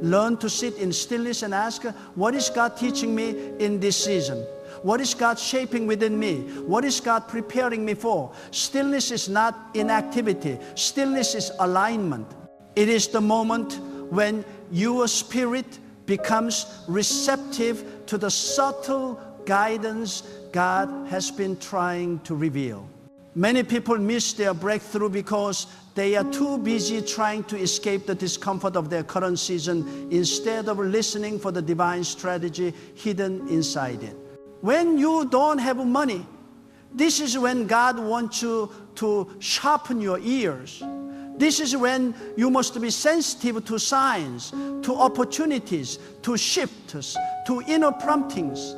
learn to sit in stillness and ask, what is God teaching me in this season? What is God shaping within me? What is God preparing me for? Stillness is not inactivity. Stillness is alignment. It is the moment when your spirit becomes receptive to the subtle guidance God has been trying to reveal. Many people miss their breakthrough because they are too busy trying to escape the discomfort of their current season instead of listening for the divine strategy hidden inside it. When you don't have money, this is when God wants you to sharpen your ears. This is when you must be sensitive to signs, to opportunities, to shifts, to inner promptings.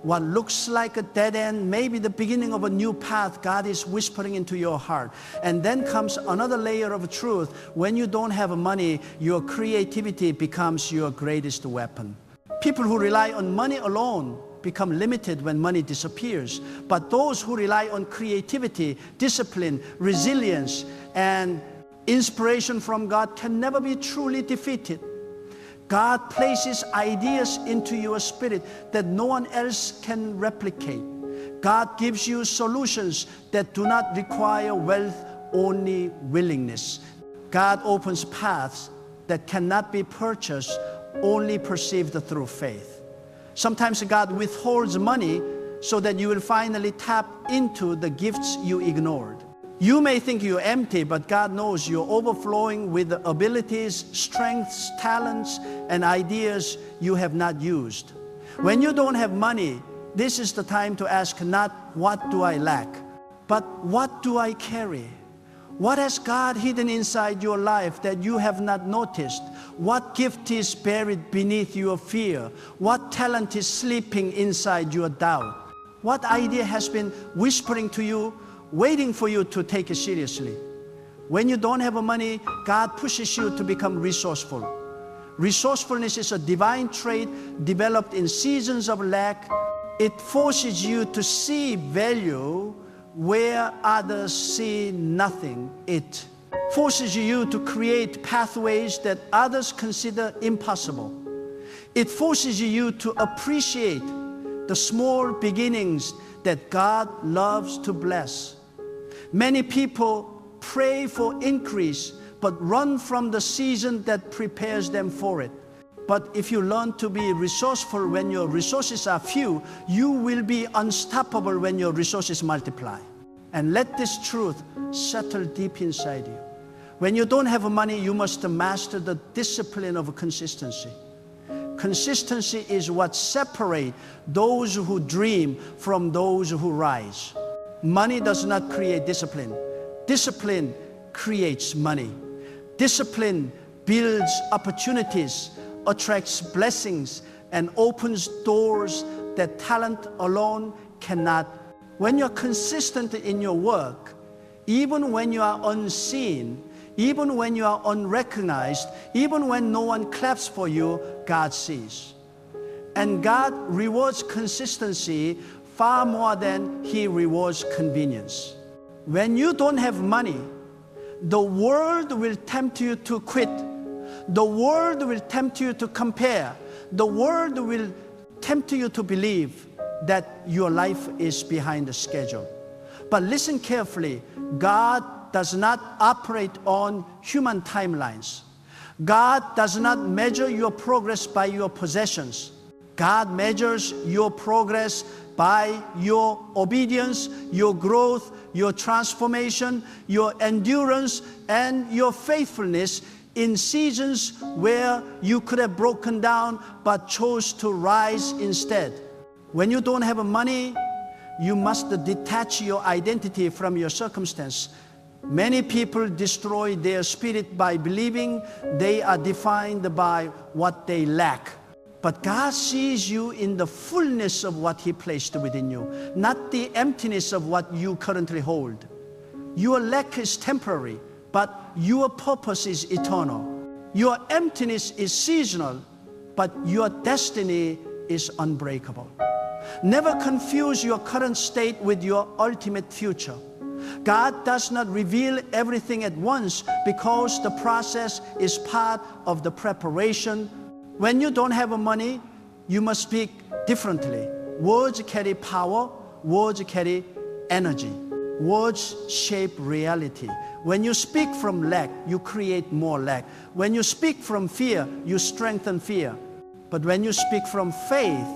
what looks like a dead end, maybe the beginning of a new path, God is whispering into your heart. And then comes another layer of truth. When you don't have money, your creativity becomes your greatest weapon. People who rely on money alone become limited when money disappears. But those who rely on creativity, discipline, resilience, and inspiration from God can never be truly defeated. God places ideas into your spirit that no one else can replicate. God gives you solutions that do not require wealth, only willingness. God opens paths that cannot be purchased, only perceived through faith. Sometimes God withholds money so that you will finally tap into the gifts you ignored. You may think you're empty, but God knows you're overflowing with the abilities, strengths, talents, and ideas you have not used. When you don't have money, this is the time to ask not what do I lack, but what do I carry? What has God hidden inside your life that you have not noticed? What gift is buried beneath your fear? What talent is sleeping inside your doubt? What idea has been whispering to you, waiting for you to take it seriously? When you don't have money, God pushes you to become resourceful. Resourcefulness is a divine trait developed in seasons of lack. It forces you to see value where others see nothing. It forces you to create pathways that others consider impossible. It forces you to appreciate the small beginnings that God loves to bless. Many people pray for increase, but run from the season that prepares them for it. But if you learn to be resourceful when your resources are few, you will be unstoppable when your resources multiply. And let this truth settle deep inside you. When you don't have money, you must master the discipline of consistency. Consistency is what separates those who dream from those who rise. Money does not create discipline. Discipline creates money. Discipline builds opportunities, attracts blessings, and opens doors that talent alone cannot. When you're consistent in your work, even when you are unseen, even when you are unrecognized, even when no one claps for you, God sees. And God rewards consistency far more than He rewards convenience. When you don't have money, the world will tempt you to quit. The world will tempt you to compare. The world will tempt you to believe that your life is behind the schedule. But listen carefully, God does not operate on human timelines. God does not measure your progress by your possessions. God measures your progress by your obedience, your growth, your transformation, your endurance, and your faithfulness in seasons where you could have broken down but chose to rise instead. When you don't have money, you must detach your identity from your circumstance. Many people destroy their spirit by believing they are defined by what they lack. But God sees you in the fullness of what He placed within you, not the emptiness of what you currently hold. Your lack is temporary, but your purpose is eternal. Your emptiness is seasonal, but your destiny is unbreakable. Never confuse your current state with your ultimate future. God does not reveal everything at once because the process is part of the preparation. When you don't have money, you must speak differently. Words carry power. Words carry energy. Words shape reality. When you speak from lack, you create more lack. When you speak from fear, you strengthen fear. But when you speak from faith,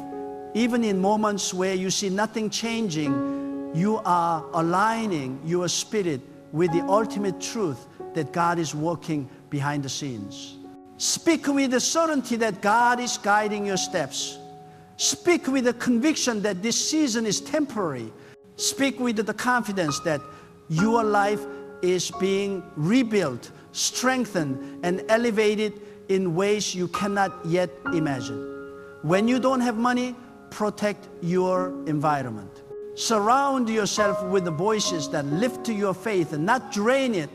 even in moments where you see nothing changing, you are aligning your spirit with the ultimate truth that God is working behind the scenes. Speak with the certainty that God is guiding your steps. Speak with the conviction that this season is temporary. Speak with the confidence that your life is being rebuilt, strengthened, and elevated in ways you cannot yet imagine. When you don't have money, protect your environment. Surround yourself with the voices that lift your faith and not drain it.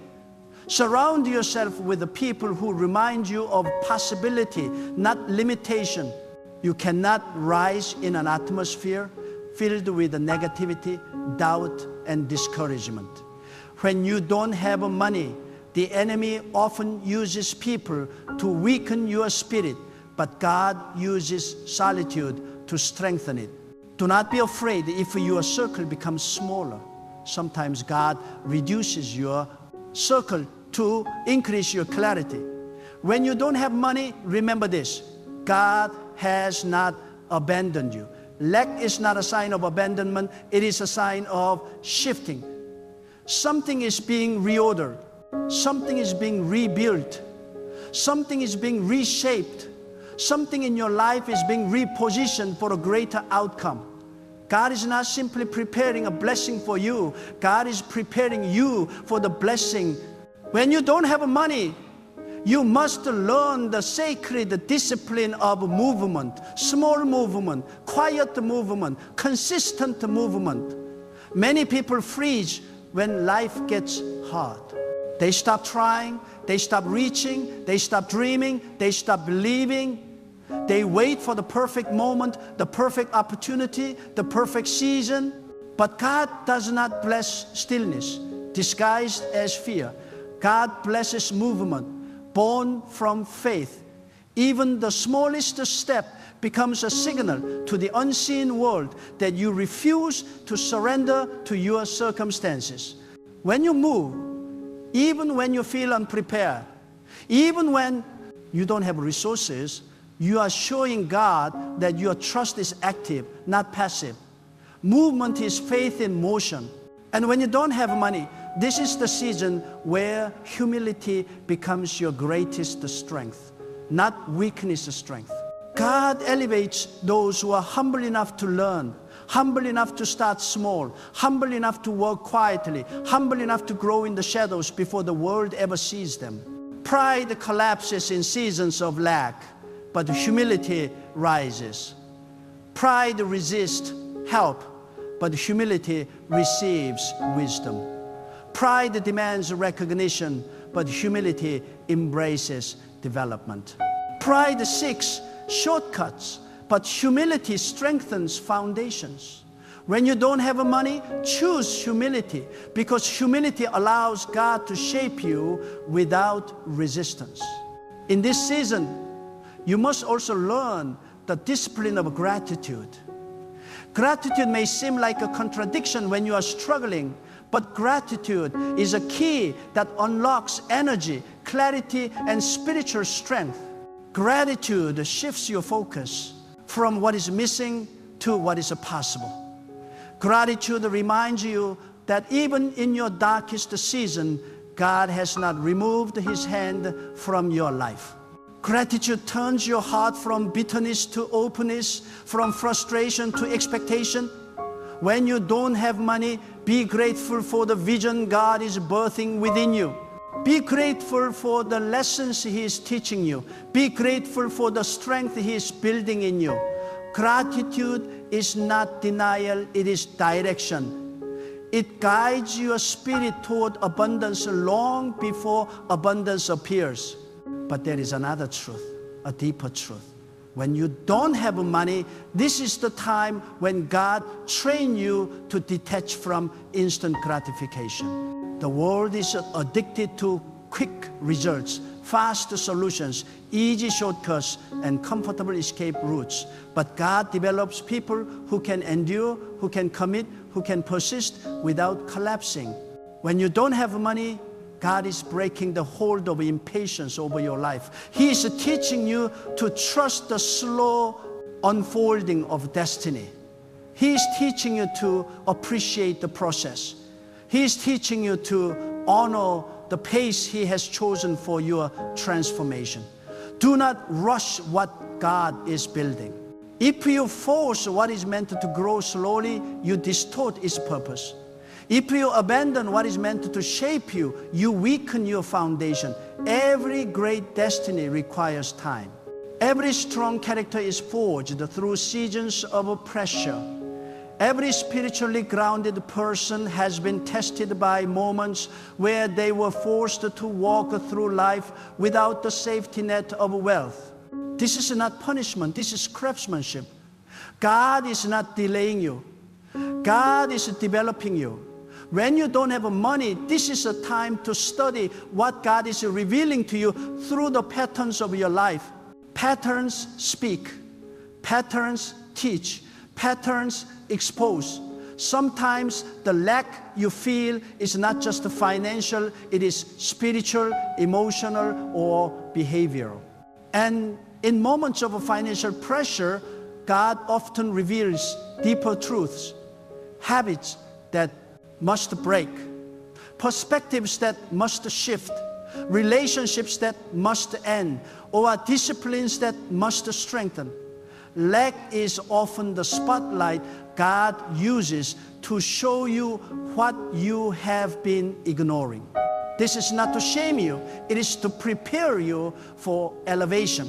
Surround yourself with the people who remind you of possibility, not limitation. You cannot rise in an atmosphere filled with negativity, doubt, and discouragement. When you don't have money, the enemy often uses people to weaken your spirit, but God uses solitude to strengthen it. Do not be afraid if your circle becomes smaller. Sometimes God reduces your circle to increase your clarity. When you don't have money, remember this: God has not abandoned you. Lack is not a sign of abandonment, it is a sign of shifting. Something is being reordered, something is being rebuilt, something is being reshaped, something in your life is being repositioned for a greater outcome. God is not simply preparing a blessing for you, God is preparing you for the blessing. When you don't have money, you must learn the sacred discipline of movement, small movement, quiet movement, consistent movement. Many people freeze when life gets hard. They stop trying, they stop reaching, they stop dreaming, they stop believing. They wait for the perfect moment, the perfect opportunity, the perfect season. But God does not bless stillness, disguised as fear. God blesses movement, born from faith. Even the smallest step becomes a signal to the unseen world that you refuse to surrender to your circumstances. When you move, even when you feel unprepared, even when you don't have resources, you are showing God that your trust is active, not passive. Movement is faith in motion. And when you don't have money, this is the season where humility becomes your greatest strength, not weakness strength. God elevates those who are humble enough to learn, humble enough to start small, humble enough to work quietly, humble enough to grow in the shadows before the world ever sees them. Pride collapses in seasons of lack, but humility rises. Pride resists help, but humility receives wisdom. Pride demands recognition, but humility embraces development. Pride seeks shortcuts, but humility strengthens foundations. When you don't have money, choose humility, because humility allows God to shape you without resistance. In this season, you must also learn the discipline of gratitude. Gratitude may seem like a contradiction when you are struggling, but gratitude is a key that unlocks energy, clarity, and spiritual strength. Gratitude shifts your focus from what is missing to what is possible. Gratitude reminds you that even in your darkest season, God has not removed His hand from your life. Gratitude turns your heart from bitterness to openness, from frustration to expectation. When you don't have money, be grateful for the vision God is birthing within you. Be grateful for the lessons He is teaching you. Be grateful for the strength He is building in you. Gratitude is not denial, it is direction. It guides your spirit toward abundance long before abundance appears. But there is another truth, a deeper truth. When you don't have money, this is the time when God trains you to detach from instant gratification. The world is addicted to quick results, fast solutions, easy shortcuts, and comfortable escape routes. But God develops people who can endure, who can commit, who can persist without collapsing. When you don't have money, God is breaking the hold of impatience over your life. He is teaching you to trust the slow unfolding of destiny. He is teaching you to appreciate the process. He is teaching you to honor the pace He has chosen for your transformation. Do not rush what God is building. If you force what is meant to grow slowly, you distort its purpose. If you abandon what is meant to shape you, you weaken your foundation. Every great destiny requires time. Every strong character is forged through seasons of pressure. Every spiritually grounded person has been tested by moments where they were forced to walk through life without the safety net of wealth. This is not punishment, this is craftsmanship. God is not delaying you. God is developing you. When you don't have money, this is a time to study what God is revealing to you through the patterns of your life. Patterns speak, patterns teach, patterns expose. Sometimes the lack you feel is not just financial, it is spiritual, emotional, or behavioral. And in moments of financial pressure, God often reveals deeper truths, habits that must break, perspectives that must shift, relationships that must end, or disciplines that must strengthen. Lack is often the spotlight God uses to show you what you have been ignoring. This is not to shame you, it is to prepare you for elevation.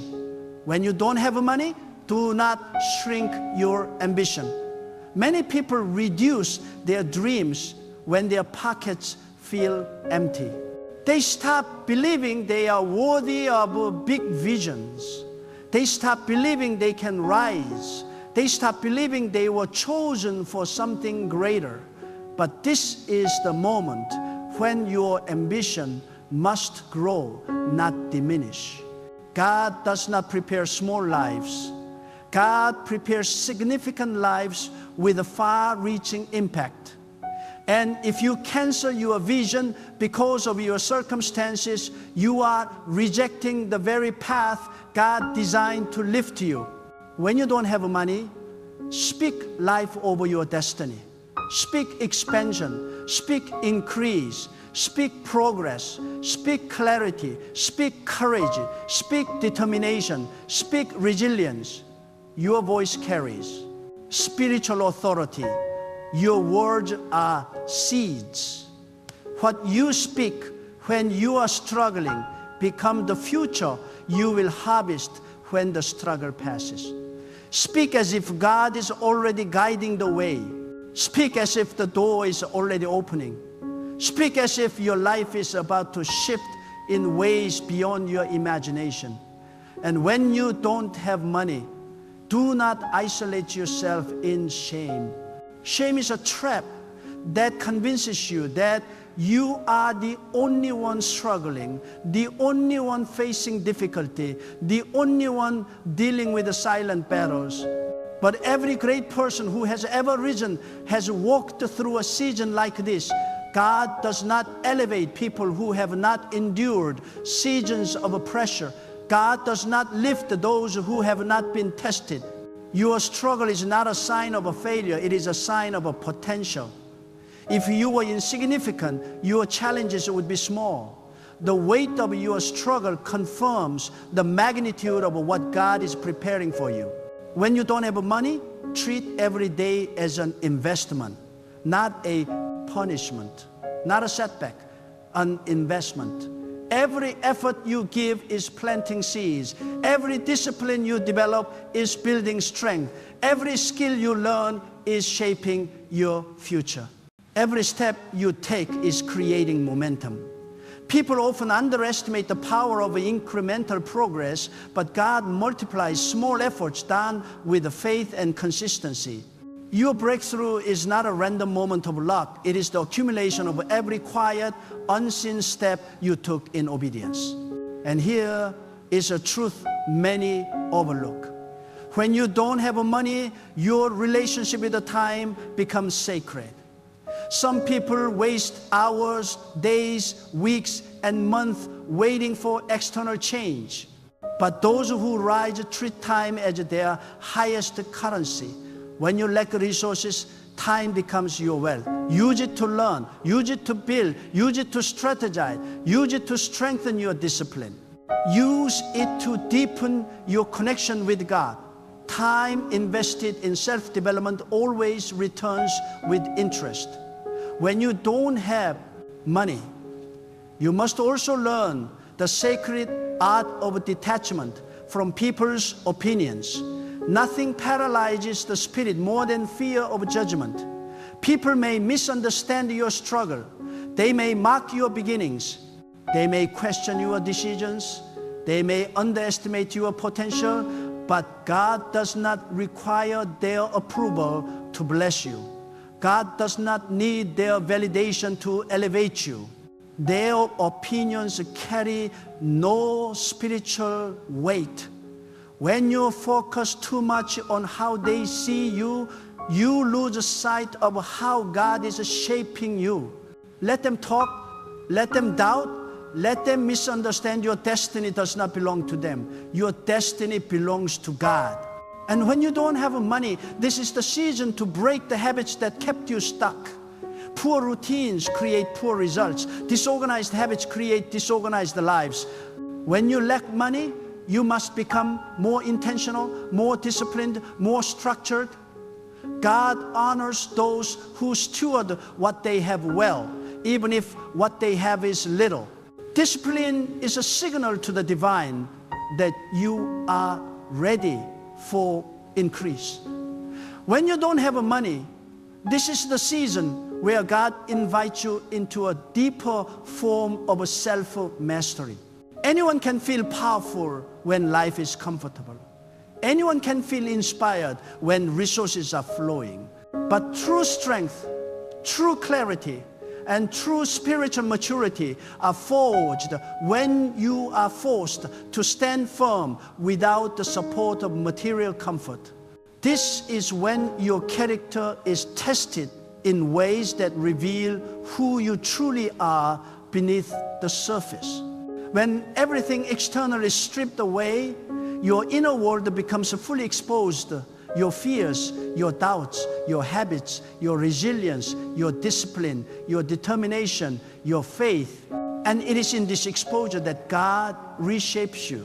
When you don't have money, do not shrink your ambition. Many people reduce their dreams when their pockets feel empty. They stop believing they are worthy of big visions. They stop believing they can rise. They stop believing they were chosen for something greater. But this is the moment when your ambition must grow, not diminish. God does not prepare small lives. God prepares significant lives with a far-reaching impact. And if you cancel your vision because of your circumstances, you are rejecting the very path God designed to lift you. When you don't have money, speak life over your destiny. Speak expansion, speak increase, speak progress, speak clarity, speak courage, speak determination, speak resilience. Your voice carries spiritual authority. Your words are seeds. What you speak when you are struggling becomes the future you will harvest when the struggle passes. Speak as if God is already guiding the way. Speak as if the door is already opening. Speak as if your life is about to shift in ways beyond your imagination. And when you don't have money, do not isolate yourself in shame. Shame is a trap that convinces you that you are the only one struggling, the only one facing difficulty, the only one dealing with the silent battles. But every great person who has ever risen has walked through a season like this. God does not elevate people who have not endured seasons of pressure. God does not lift those who have not been tested. Your struggle is not a sign of a failure, it is a sign of a potential. If you were insignificant, your challenges would be small. The weight of your struggle confirms the magnitude of what God is preparing for you. When you don't have money, treat every day as an investment, not a punishment, not a setback, an investment. Every effort you give is planting seeds. Every discipline you develop is building strength. Every skill you learn is shaping your future. Every step you take is creating momentum. People often underestimate the power of incremental progress, but God multiplies small efforts done with faith and consistency. Your breakthrough is not a random moment of luck. It is the accumulation of every quiet, unseen step you took in obedience. And here is a truth many overlook. When you don't have money, your relationship with the time becomes sacred. Some people waste hours, days, weeks, and months waiting for external change. But those who rise treat time as their highest currency. When you lack resources, time becomes your wealth. Use it to learn, use it to build, use it to strategize, use it to strengthen your discipline. Use it to deepen your connection with God. Time invested in self-development always returns with interest. When you don't have money, you must also learn the sacred art of detachment from people's opinions. Nothing paralyzes the spirit more than fear of judgment. People may misunderstand your struggle. They may mock your beginnings. They may question your decisions. They may underestimate your potential, but God does not require their approval to bless you. God does not need their validation to elevate you. Their opinions carry no spiritual weight. When you focus too much on how they see you, you lose sight of how God is shaping you. Let them talk, let them doubt, let them misunderstand. Your destiny does not belong to them. Your destiny belongs to God. And when you don't have money, this is the season to break the habits that kept you stuck. Poor routines create poor results. Disorganized habits create disorganized lives. When you lack money, you must become more intentional, more disciplined, more structured. God honors those who steward what they have well, even if what they have is little. Discipline is a signal to the divine that you are ready for increase. When you don't have money, this is the season where God invites you into a deeper form of self-mastery. Anyone can feel powerful when life is comfortable. Anyone can feel inspired when resources are flowing. But true strength, true clarity, and true spiritual maturity are forged when you are forced to stand firm without the support of material comfort. This is when your character is tested in ways that reveal who you truly are beneath the surface. When everything external is stripped away, your inner world becomes fully exposed. Your fears, your doubts, your habits, your resilience, your discipline, your determination, your faith. And it is in this exposure that God reshapes you.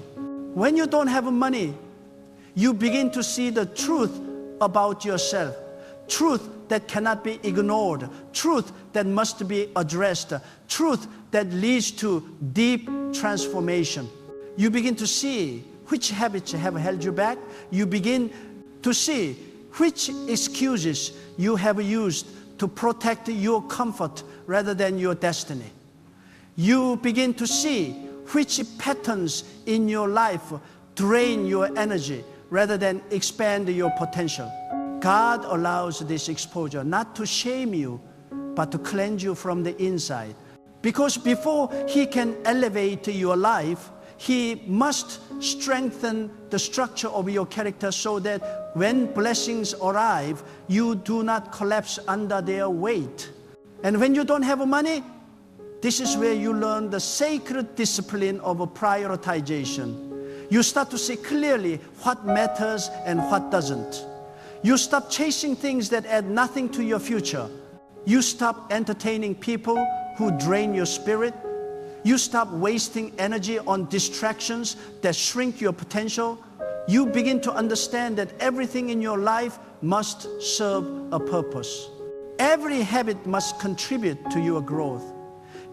When you don't have money, you begin to see the truth about yourself. Truth that cannot be ignored. Truth that must be addressed. Truth that leads to deep transformation. You begin to see which habits have held you back. You begin to see which excuses you have used to protect your comfort rather than your destiny. You begin to see which patterns in your life drain your energy rather than expand your potential. God allows this exposure not to shame you, but to cleanse you from the inside. Because before He can elevate your life, He must strengthen the structure of your character so that when blessings arrive, you do not collapse under their weight. And when you don't have money, this is where you learn the sacred discipline of prioritization. You start to see clearly what matters and what doesn't. You stop chasing things that add nothing to your future. You stop entertaining people who drain your spirit. You stop wasting energy on distractions that shrink your potential. You begin to understand that everything in your life must serve a purpose. Every habit must contribute to your growth.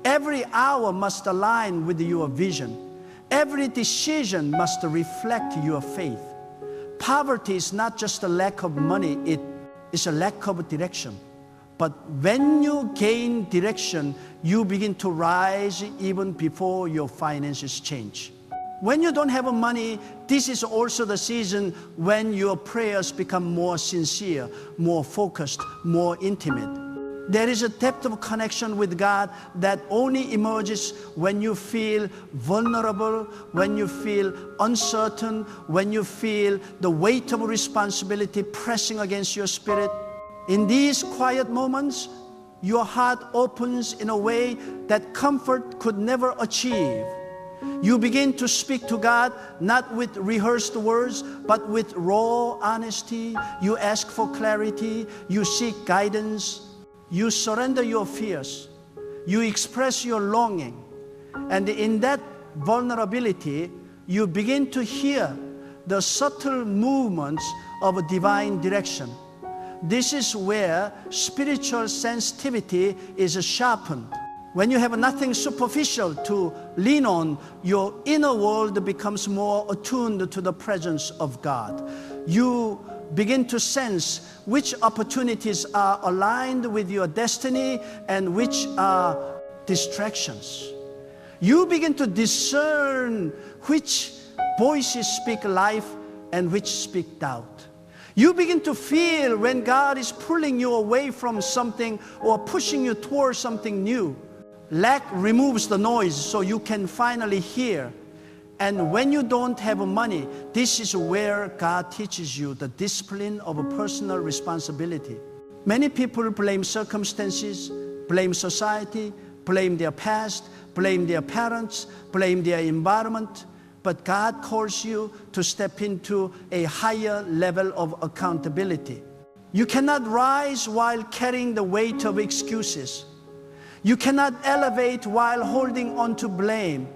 Every hour must align with your vision. Every decision must reflect your faith. Poverty is not just a lack of money, it is a lack of direction. But when you gain direction, you begin to rise even before your finances change. When you don't have money, this is also the season when your prayers become more sincere, more focused, more intimate. There is a depth of connection with God that only emerges when you feel vulnerable, when you feel uncertain, when you feel the weight of responsibility pressing against your spirit. In these quiet moments, your heart opens in a way that comfort could never achieve. You begin to speak to God not with rehearsed words, but with raw honesty. You ask for clarity. You seek guidance. You surrender your fears. You express your longing. And in that vulnerability, you begin to hear the subtle movements of a divine direction. This is where spiritual sensitivity is sharpened. When you have nothing superficial to lean on, your inner world becomes more attuned to the presence of God. You begin to sense which opportunities are aligned with your destiny and which are distractions. You begin to discern which voices speak life and which speak doubt. You begin to feel when God is pulling you away from something or pushing you towards something new. Lack removes the noise so you can finally hear. And when you don't have money, this is where God teaches you the discipline of a personal responsibility. Many people blame circumstances, blame society, blame their past, blame their parents, blame their environment. But God calls you to step into a higher level of accountability. You cannot rise while carrying the weight of excuses. You cannot elevate while holding on to blame.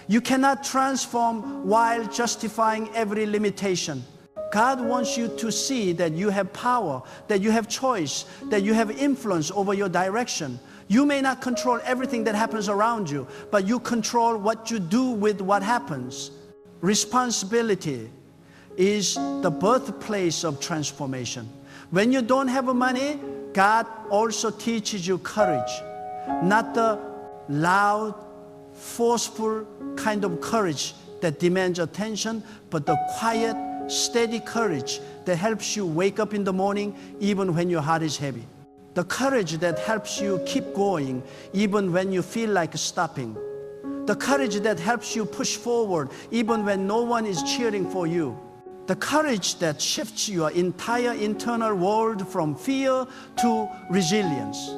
You cannot transform while justifying every limitation. God wants you to see that you have power, that you have choice, that you have influence over your direction. You may not control everything that happens around you, but you control what you do with what happens. Responsibility is the birthplace of transformation. When you don't have money, God also teaches you courage. Not the loud, forceful kind of courage that demands attention, but the quiet, steady courage that helps you wake up in the morning even when your heart is heavy. The courage that helps you keep going even when you feel like stopping. The courage that helps you push forward even when no one is cheering for you. The courage that shifts your entire internal world from fear to resilience.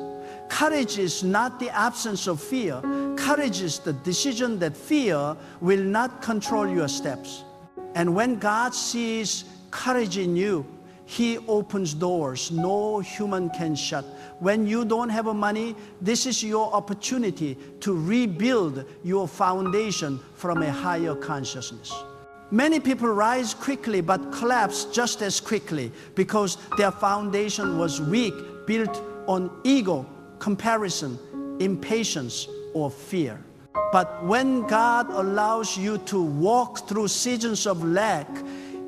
Courage is not the absence of fear. Courage is the decision that fear will not control your steps. And when God sees courage in you, He opens doors no human can shut. When you don't have money, this is your opportunity to rebuild your foundation from a higher consciousness. Many people rise quickly but collapse just as quickly because their foundation was weak, built on ego, comparison, impatience, or fear. But when God allows you to walk through seasons of lack,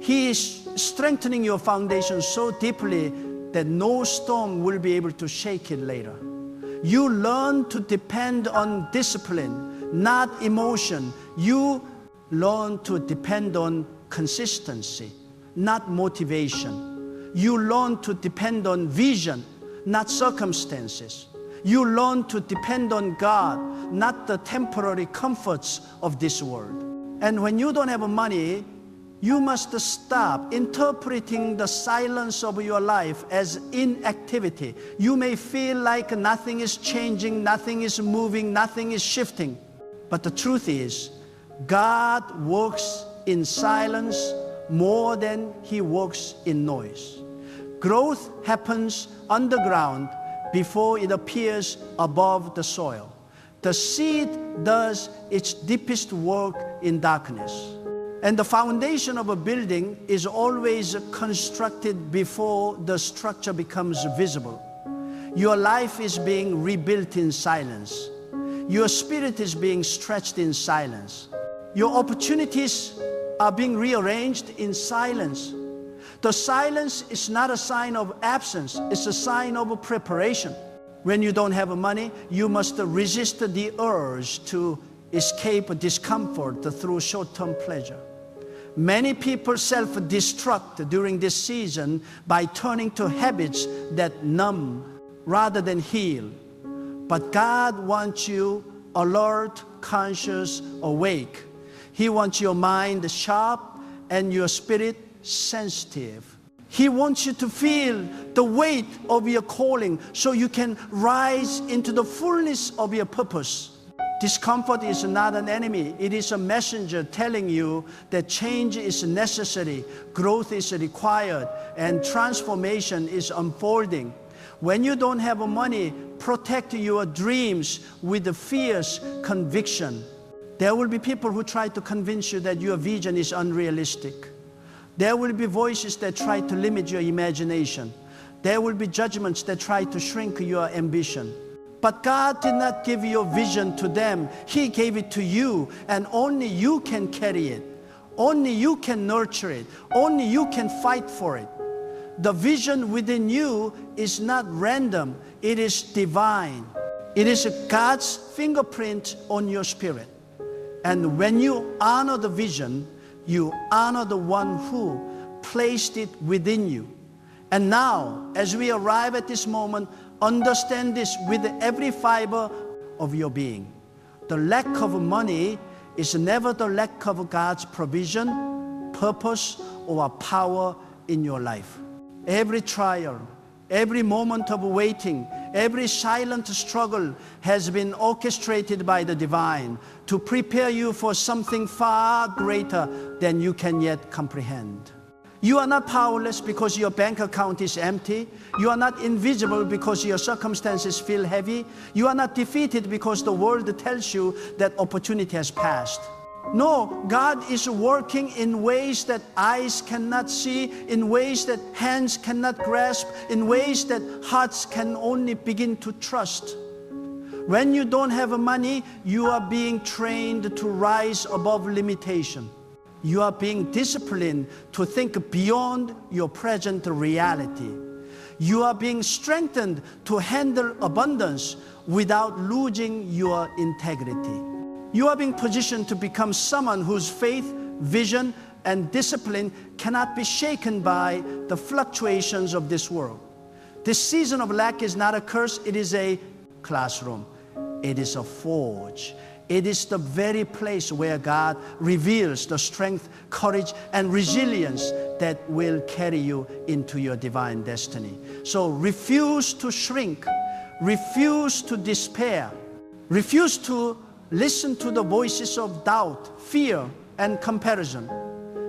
He is strengthening your foundation so deeply that no storm will be able to shake it later. You learn to depend on discipline, not emotion. You learn to depend on consistency, not motivation. You learn to depend on vision, not circumstances. You learn to depend on God, not the temporary comforts of this world. And when you don't have money, you must stop interpreting the silence of your life as inactivity. You may feel like nothing is changing, nothing is moving, nothing is shifting. But the truth is, God works in silence more than He works in noise. Growth happens underground before it appears above the soil. The seed does its deepest work in darkness. And the foundation of a building is always constructed before the structure becomes visible. Your life is being rebuilt in silence. Your spirit is being stretched in silence. Your opportunities are being rearranged in silence. The silence is not a sign of absence, it's a sign of preparation. When you don't have money, you must resist the urge to escape discomfort through short-term pleasure. Many people self-destruct during this season by turning to habits that numb rather than heal. But God wants you alert, conscious, awake. He wants your mind sharp and your spirit sensitive. He wants you to feel the weight of your calling so you can rise into the fullness of your purpose. Discomfort is not an enemy. It is a messenger telling you that change is necessary, growth is required, and transformation is unfolding. When you don't have money, protect your dreams with a fierce conviction. There will be people who try to convince you that your vision is unrealistic. There will be voices that try to limit your imagination. There will be judgments that try to shrink your ambition. But God did not give your vision to them. He gave it to you, and only you can carry it. Only you can nurture it. Only you can fight for it. The vision within you is not random. It is divine. It is God's fingerprint on your spirit. And when you honor the vision, you honor the one who placed it within you. And now, as we arrive at this moment, understand this with every fiber of your being. The lack of money is never the lack of God's provision, purpose, or power in your life. Every trial, every moment of waiting, every silent struggle has been orchestrated by the divine to prepare you for something far greater than you can yet comprehend. You are not powerless because your bank account is empty. You are not invisible because your circumstances feel heavy. You are not defeated because the world tells you that opportunity has passed. No, God is working in ways that eyes cannot see, in ways that hands cannot grasp, in ways that hearts can only begin to trust. When you don't have money, you are being trained to rise above limitation. You are being disciplined to think beyond your present reality. You are being strengthened to handle abundance without losing your integrity. You are being positioned to become someone whose faith, vision, and discipline cannot be shaken by the fluctuations of this world. This season of lack is not a curse, it is a classroom. It is a forge. It is the very place where God reveals the strength, courage, and resilience that will carry you into your divine destiny. So refuse to shrink, refuse to despair, refuse to listen to the voices of doubt, fear, and comparison.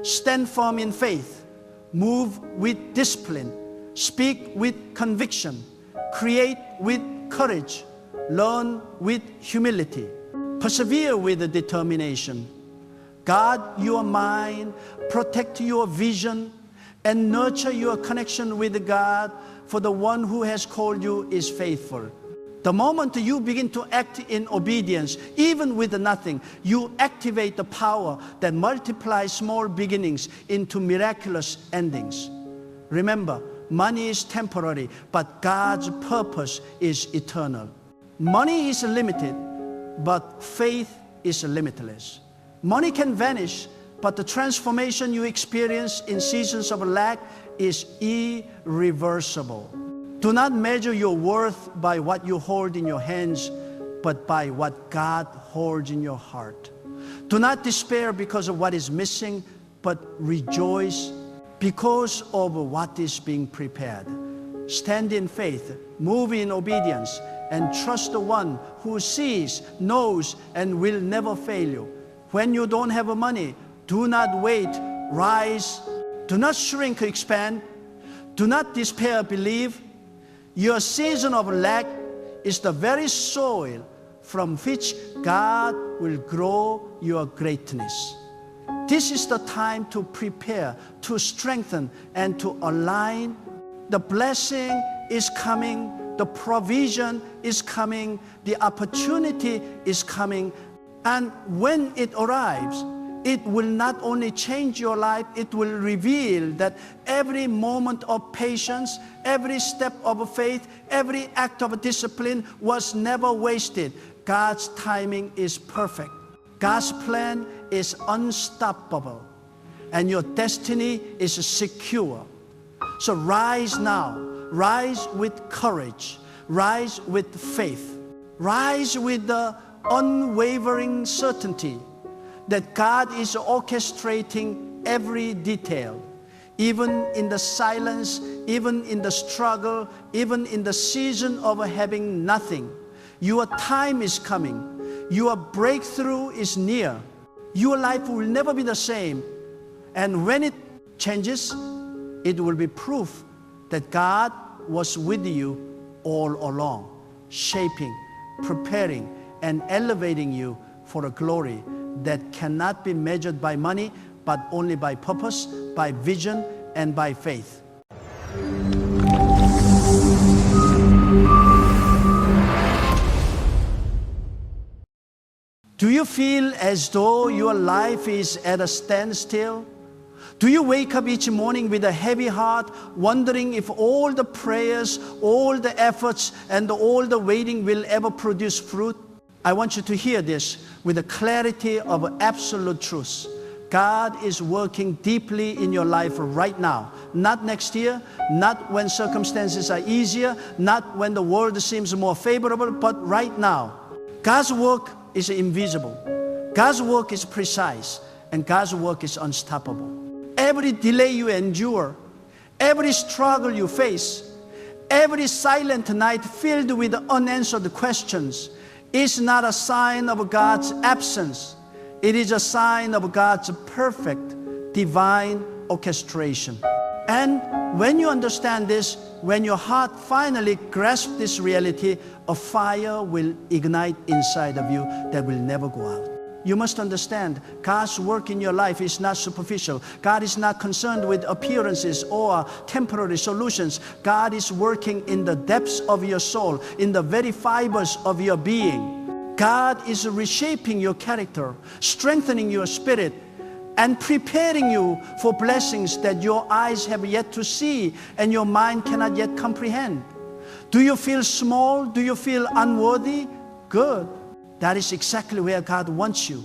Stand firm in faith, move with discipline, speak with conviction, create with courage, learn with humility. Persevere with determination. Guard your mind, protect your vision, and nurture your connection with God, for the one who has called you is faithful. The moment you begin to act in obedience, even with nothing, you activate the power that multiplies small beginnings into miraculous endings. Remember, money is temporary, but God's purpose is eternal. Money is limited, but faith is limitless. Money can vanish, but the transformation you experience in seasons of lack is irreversible. Do not measure your worth by what you hold in your hands, but by what God holds in your heart. Do not despair because of what is missing, but rejoice because of what is being prepared. Stand in faith, move in obedience, and trust the one who sees, knows, and will never fail you. When you don't have money, do not wait, rise. Do not shrink, expand. Do not despair, believe. Your season of lack is the very soil from which God will grow your greatness. This is the time to prepare, to strengthen, and to align. The blessing is coming. The provision is coming, the opportunity is coming, and when it arrives, it will not only change your life, it will reveal that every moment of patience, every step of faith, every act of discipline was never wasted. God's timing is perfect. God's plan is unstoppable, and your destiny is secure. So rise now. Rise with courage, rise with faith, rise with the unwavering certainty that God is orchestrating every detail, even in the silence, even in the struggle, even in the season of having nothing. Your time is coming. Your breakthrough is near. Your life will never be the same. And when it changes, it will be proof that God was with you all along, shaping, preparing, and elevating you for a glory that cannot be measured by money, but only by purpose, by vision, and by faith. Do you feel as though your life is at a standstill? Do you wake up each morning with a heavy heart, wondering if all the prayers, all the efforts, and all the waiting will ever produce fruit? I want you to hear this with the clarity of absolute truth. God is working deeply in your life right now. Not next year, not when circumstances are easier, not when the world seems more favorable, but right now. God's work is invisible. God's work is precise, and God's work is unstoppable. Every delay you endure, every struggle you face, every silent night filled with unanswered questions is not a sign of God's absence. It is a sign of God's perfect divine orchestration. And when you understand this, when your heart finally grasps this reality, a fire will ignite inside of you that will never go out. You must understand, God's work in your life is not superficial. God is not concerned with appearances or temporary solutions. God is working in the depths of your soul, in the very fibers of your being. God is reshaping your character, strengthening your spirit, and preparing you for blessings that your eyes have yet to see and your mind cannot yet comprehend. Do you feel small? Do you feel unworthy? Good. That is exactly where God wants you.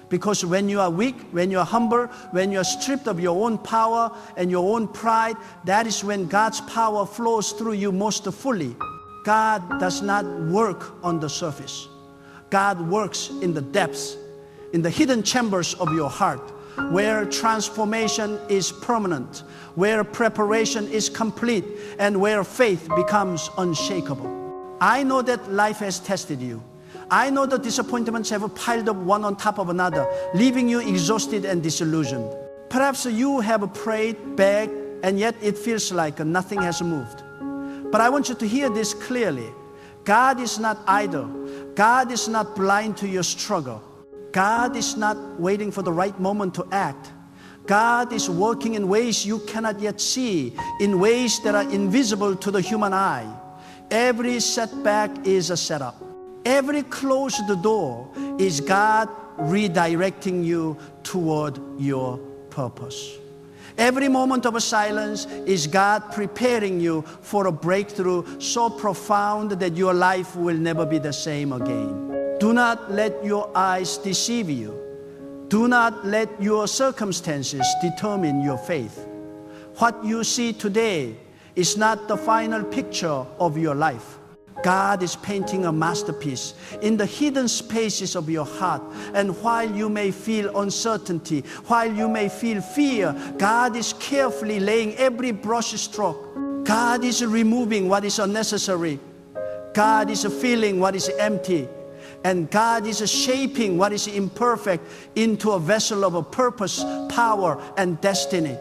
Because when you are weak, when you are humble, when you are stripped of your own power and your own pride, that is when God's power flows through you most fully. God does not work on the surface. God works in the depths, in the hidden chambers of your heart, where transformation is permanent, where preparation is complete, and where faith becomes unshakable. I know that life has tested you. I know the disappointments have piled up one on top of another, leaving you exhausted and disillusioned. Perhaps you have prayed, begged, and yet it feels like nothing has moved. But I want you to hear this clearly. God is not idle. God is not blind to your struggle. God is not waiting for the right moment to act. God is working in ways you cannot yet see, in ways that are invisible to the human eye. Every setback is a setup. Every closed door is God redirecting you toward your purpose. Every moment of silence is God preparing you for a breakthrough so profound that your life will never be the same again. Do not let your eyes deceive you. Do not let your circumstances determine your faith. What you see today is not the final picture of your life. God is painting a masterpiece in the hidden spaces of your heart. And while you may feel uncertainty, while you may feel fear, God is carefully laying every brush stroke. God is removing what is unnecessary. God is filling what is empty. And God is shaping what is imperfect into a vessel of a purpose, power, and destiny.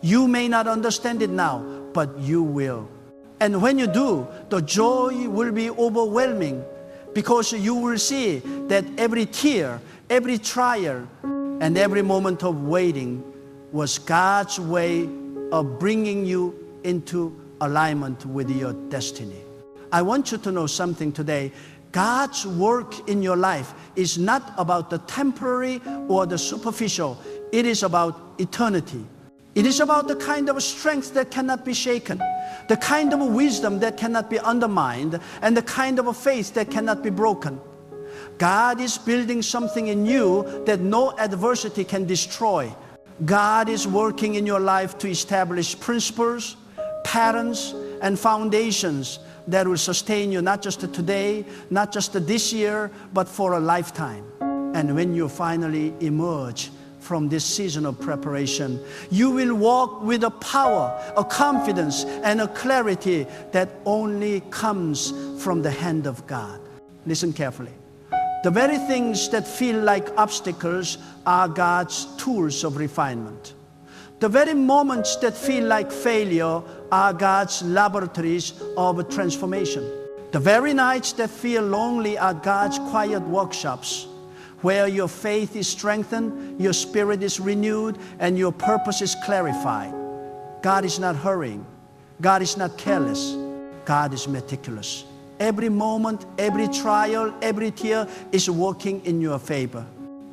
You may not understand it now, but you will. And when you do, the joy will be overwhelming because you will see that every tear, every trial, and every moment of waiting was God's way of bringing you into alignment with your destiny. I want you to know something today. God's work in your life is not about the temporary or the superficial. It is about eternity. It is about the kind of strength that cannot be shaken, the kind of wisdom that cannot be undermined, and the kind of faith that cannot be broken. God is building something in you that no adversity can destroy. God is working in your life to establish principles, patterns, and foundations that will sustain you not just today, not just this year, but for a lifetime. And when you finally emerge from this season of preparation, you will walk with a power, a confidence, and a clarity that only comes from the hand of God. Listen carefully. The very things that feel like obstacles are God's tools of refinement. The very moments that feel like failure are God's laboratories of transformation. The very nights that feel lonely are God's quiet workshops, where your faith is strengthened, your spirit is renewed, and your purpose is clarified. God is not hurrying. God is not careless. God is meticulous. every moment, every trial, every tear is working in your favor.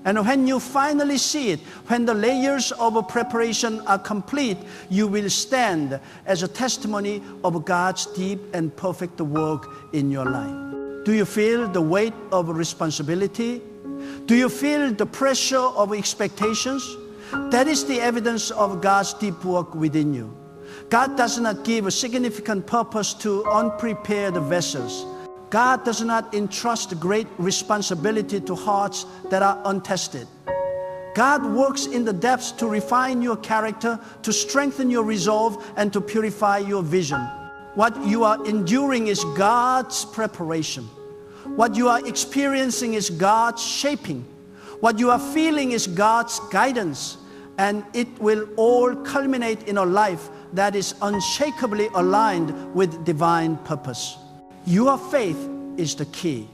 And when you finally see it, when the layers of preparation are complete, you will stand as a testimony of God's deep and perfect work in your life. Do you feel the weight of responsibility? Do you feel the pressure of expectations? That is the evidence of God's deep work within you. God does not give a significant purpose to unprepared vessels. God does not entrust great responsibility to hearts that are untested. God works in the depths to refine your character, to strengthen your resolve, and to purify your vision. What you are enduring is God's preparation. What you are experiencing is God's shaping. What you are feeling is God's guidance. And it will all culminate in a life that is unshakably aligned with divine purpose. Your faith is the key,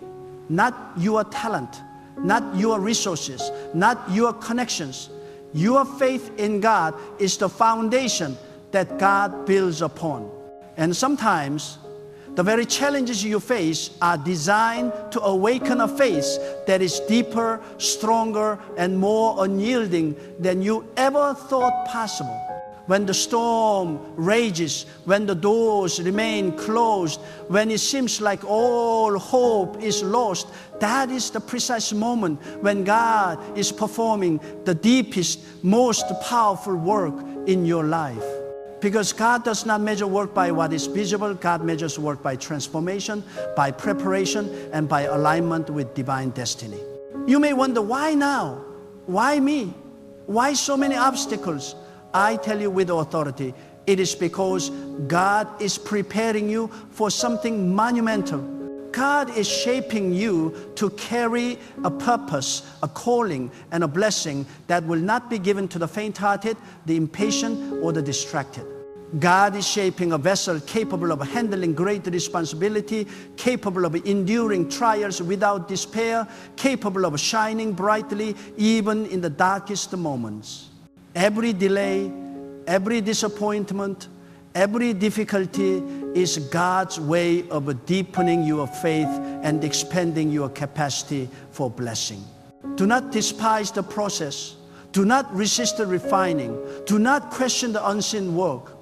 not your talent, not your resources, not your connections. Your faith in God is the foundation that God builds upon. And sometimes the very challenges you face are designed to awaken a faith that is deeper, stronger, and more unyielding than you ever thought possible. When the storm rages, when the doors remain closed, when it seems like all hope is lost, that is the precise moment when God is performing the deepest, most powerful work in your life. Because God does not measure work by what is visible. God measures work by transformation, by preparation, and by alignment with divine destiny. You may wonder, why now? Why me? Why so many obstacles? I tell you with authority, it is because God is preparing you for something monumental. God is shaping you to carry a purpose, a calling, and a blessing that will not be given to the faint-hearted, the impatient, or the distracted. God is shaping a vessel capable of handling great responsibility, capable of enduring trials without despair, capable of shining brightly even in the darkest moments. Every delay, every disappointment, every difficulty is God's way of deepening your faith and expanding your capacity for blessing. Do not despise the process. Do not resist the refining. Do not question the unseen work.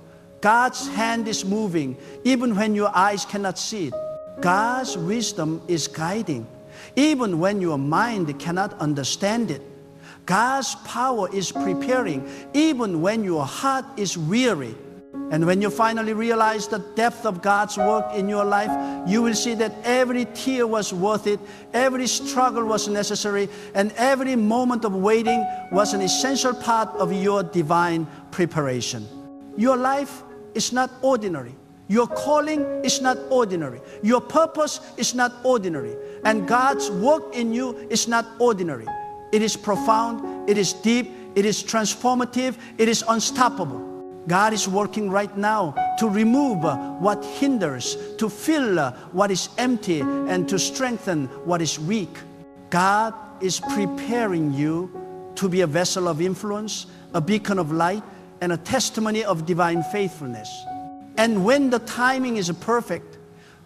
God's hand is moving even when your eyes cannot see it. God's wisdom is guiding even when your mind cannot understand it. God's power is preparing even when your heart is weary. And when you finally realize the depth of God's work in your life, you will see that every tear was worth it, every struggle was necessary, and every moment of waiting was an essential part of your divine preparation. Your life is not ordinary. Your calling is not ordinary. Your purpose is not ordinary. And God's work in you is not ordinary. It is profound, it is deep, it is transformative, it is unstoppable. God is working right now to remove what hinders, to fill what is empty, and to strengthen what is weak. God is preparing you to be a vessel of influence, a beacon of light, and a testimony of divine faithfulness. And when the timing is perfect,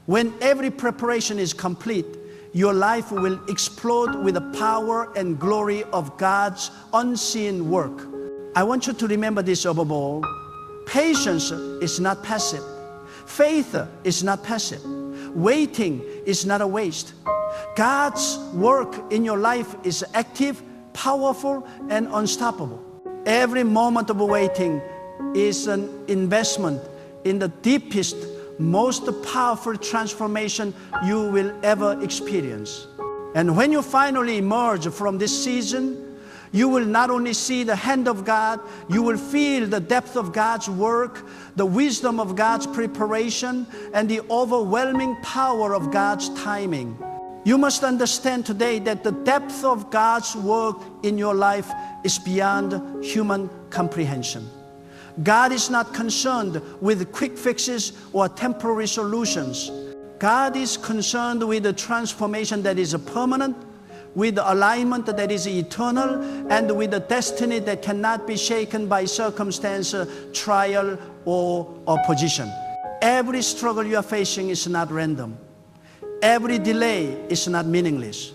when every preparation is complete, your life will explode with the power and glory of God's unseen work. I want you to remember this above all. Patience is not passive. Faith is not passive. Waiting is not a waste. God's work in your life is active, powerful, and unstoppable. Every moment of waiting is an investment in the deepest, most powerful transformation you will ever experience. And when you finally emerge from this season, you will not only see the hand of God, you will feel the depth of God's work, the wisdom of God's preparation, and the overwhelming power of God's timing. You must understand today that the depth of God's work in your life is beyond human comprehension. God is not concerned with quick fixes or temporary solutions. God is concerned with the transformation that is permanent, with the alignment that is eternal, and with the destiny that cannot be shaken by circumstance, trial, or opposition. Every struggle you are facing is not random. Every delay is not meaningless.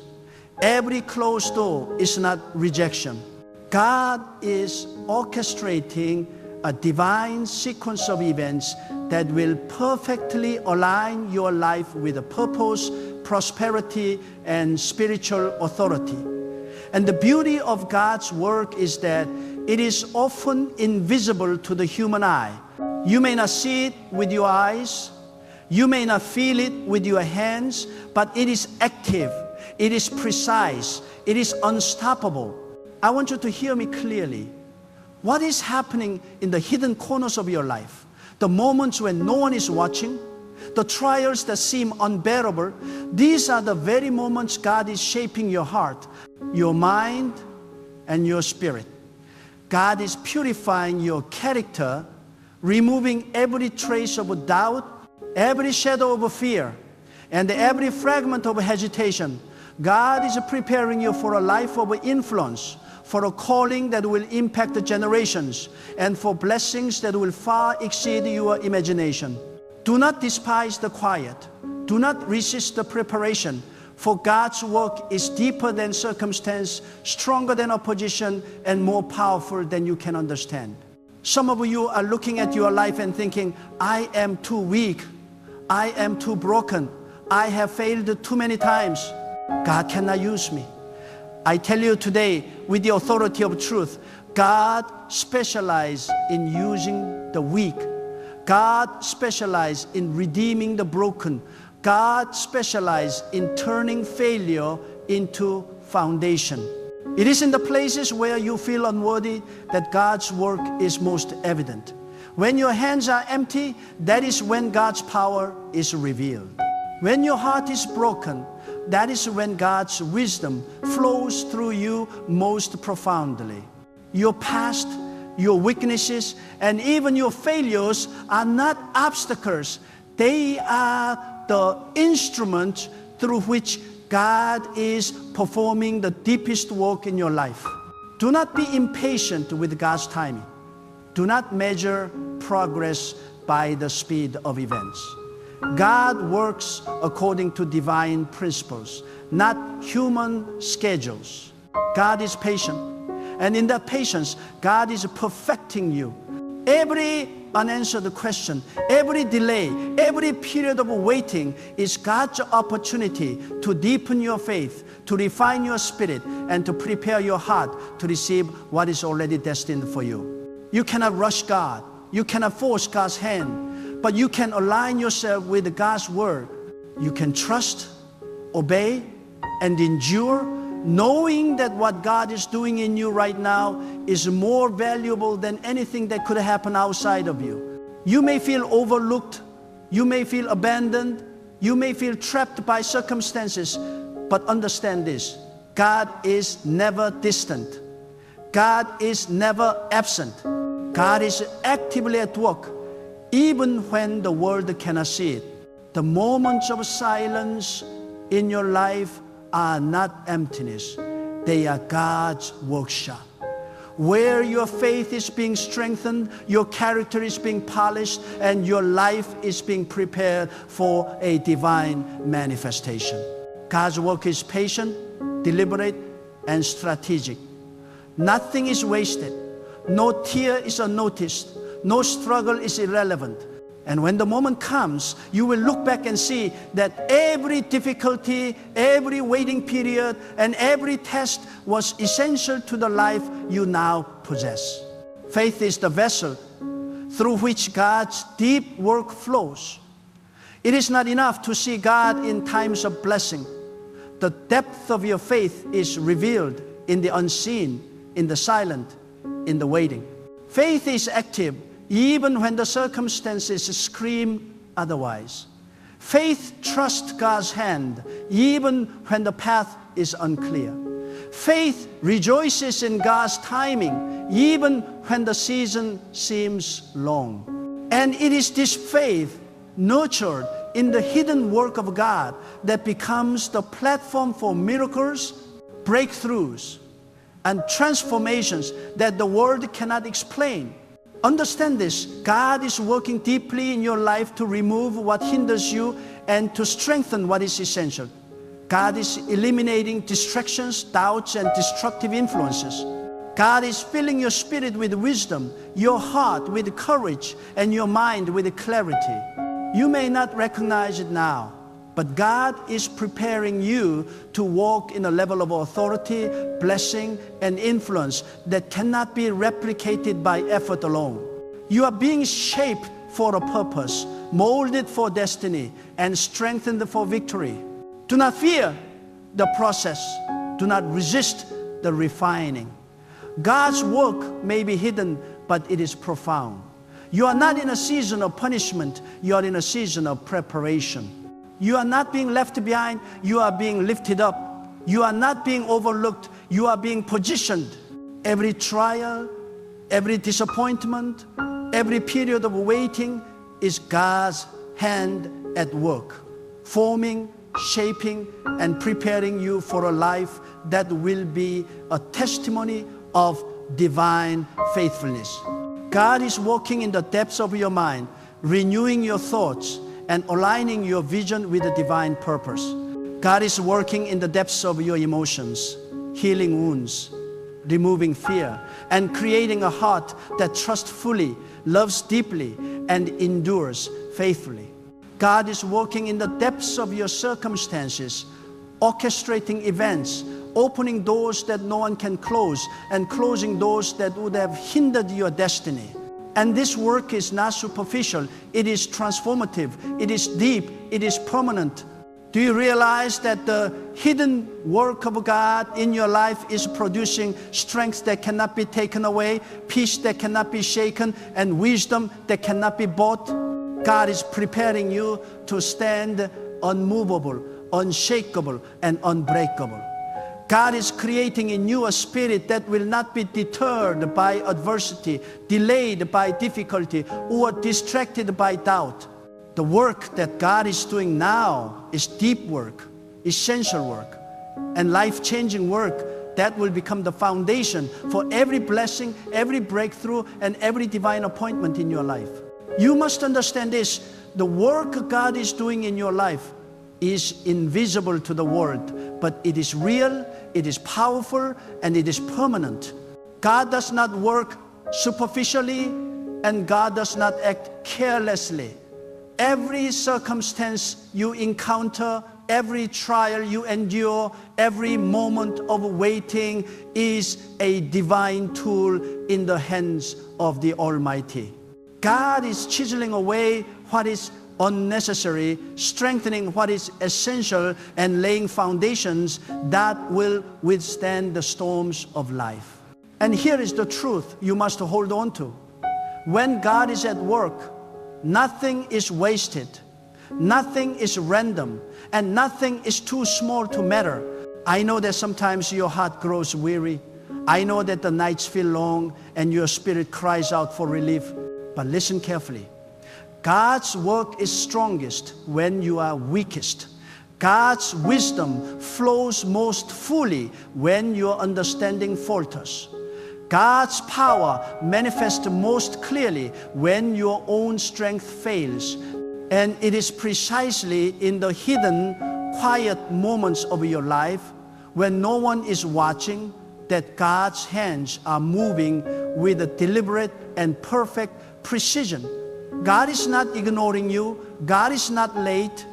Every closed door is not rejection. God is orchestrating a divine sequence of events that will perfectly align your life with a purpose, prosperity, and spiritual authority. And the beauty of God's work is that it is often invisible to the human eye. You may not see it with your eyes, you may not feel it with your hands, but it is active, it is precise, it is unstoppable. I want you to hear me clearly. What is happening in the hidden corners of your life? The moments when no one is watching, the trials that seem unbearable, these are the very moments God is shaping your heart, your mind, and your spirit. God is purifying your character, removing every trace of doubt, every shadow of fear, and every fragment of hesitation. God is preparing you for a life of influence, for a calling that will impact the generations, and for blessings that will far exceed your imagination. Do not despise the quiet. Do not resist the preparation, for God's work is deeper than circumstance, stronger than opposition, and more powerful than you can understand. Some of you are looking at your life and thinking, I am too weak. I am too broken. I have failed too many times. God cannot use me. I tell you today, with the authority of truth, God specializes in using the weak. God specializes in redeeming the broken. God specializes in turning failure into foundation. It is in the places where you feel unworthy that God's work is most evident. When your hands are empty, that is when God's power is revealed. When your heart is broken, that is when God's wisdom flows through you most profoundly. Your past, your weaknesses, and even your failures are not obstacles. They are the instrument through which God is performing the deepest work in your life. Do not be impatient with God's timing. Do not measure progress by the speed of events. God works according to divine principles, not human schedules. God is patient, and in that patience, God is perfecting you. Every unanswered question, every delay, every period of waiting is God's opportunity to deepen your faith, to refine your spirit, and to prepare your heart to receive what is already destined for you. You cannot rush God. You cannot force God's hand. But you can align yourself with God's word. You can trust, obey, and endure, knowing that what God is doing in you right now is more valuable than anything that could happen outside of you. You may feel overlooked. You may feel abandoned. You may feel trapped by circumstances. But understand this: God is never distant. God is never absent. God is actively at work, even when the world cannot see it. The moments of silence in your life are not emptiness. They are God's workshop, where your faith is being strengthened, your character is being polished, and your life is being prepared for a divine manifestation. God's work is patient, deliberate, and strategic. Nothing is wasted. No tear is unnoticed. No struggle is irrelevant. And when the moment comes, you will look back and see that every difficulty, every waiting period, and every test was essential to the life you now possess. Faith is the vessel through which God's deep work flows. It is not enough to see God in times of blessing. The depth of your faith is revealed in the unseen, in the silent, in the waiting. Faith is active even when the circumstances scream otherwise. Faith trusts God's hand even when the path is unclear. Faith rejoices in God's timing even when the season seems long. And it is this faith nurtured in the hidden work of God that becomes the platform for miracles, breakthroughs, and transformations that the world cannot explain. Understand this. God is working deeply in your life to remove what hinders you and to strengthen what is essential. God is eliminating distractions, doubts, and destructive influences. God is filling your spirit with wisdom, your heart with courage, and your mind with clarity. You may not recognize it now, but God is preparing you to walk in a level of authority, blessing, and influence that cannot be replicated by effort alone. You are being shaped for a purpose, molded for destiny, and strengthened for victory. Do not fear the process. Do not resist the refining. God's work may be hidden, but it is profound. You are not in a season of punishment. You are in a season of preparation. You are not being left behind. You are being lifted up. You are not being overlooked. You are being positioned. Every trial, every disappointment, every period of waiting is God's hand at work, forming, shaping, and preparing you for a life that will be a testimony of divine faithfulness. God is working in the depths of your mind, renewing your thoughts, and aligning your vision with the divine purpose. God is working in the depths of your emotions, healing wounds, removing fear, and creating a heart that trusts fully, loves deeply, and endures faithfully. God is working in the depths of your circumstances, orchestrating events, opening doors that no one can close, and closing doors that would have hindered your destiny. And this work is not superficial. It is transformative. It is deep. It is permanent. Do you realize that the hidden work of God in your life is producing strength that cannot be taken away, peace that cannot be shaken, and wisdom that cannot be bought? God is preparing you to stand unmovable, unshakable, and unbreakable. God is creating in you a spirit that will not be deterred by adversity, delayed by difficulty, or distracted by doubt. The work that God is doing now is deep work, essential work, and life-changing work that will become the foundation for every blessing, every breakthrough, and every divine appointment in your life. You must understand this. The work God is doing in your life is invisible to the world, but it is real, it is powerful, and it is permanent. God does not work superficially, and God does not act carelessly. Every circumstance you encounter, every trial you endure, every moment of waiting is a divine tool in the hands of the Almighty. God is chiseling away what is unnecessary, strengthening what is essential, and laying foundations that will withstand the storms of life. And here is the truth you must hold on to. When God is at work, nothing is wasted, nothing is random, and nothing is too small to matter. I know that sometimes your heart grows weary. I know that the nights feel long and your spirit cries out for relief. But listen carefully. God's work is strongest when you are weakest. God's wisdom flows most fully when your understanding falters. God's power manifests most clearly when your own strength fails. And it is precisely in the hidden, quiet moments of your life when no one is watching that God's hands are moving with a deliberate and perfect precision. God is not ignoring you. God is not late.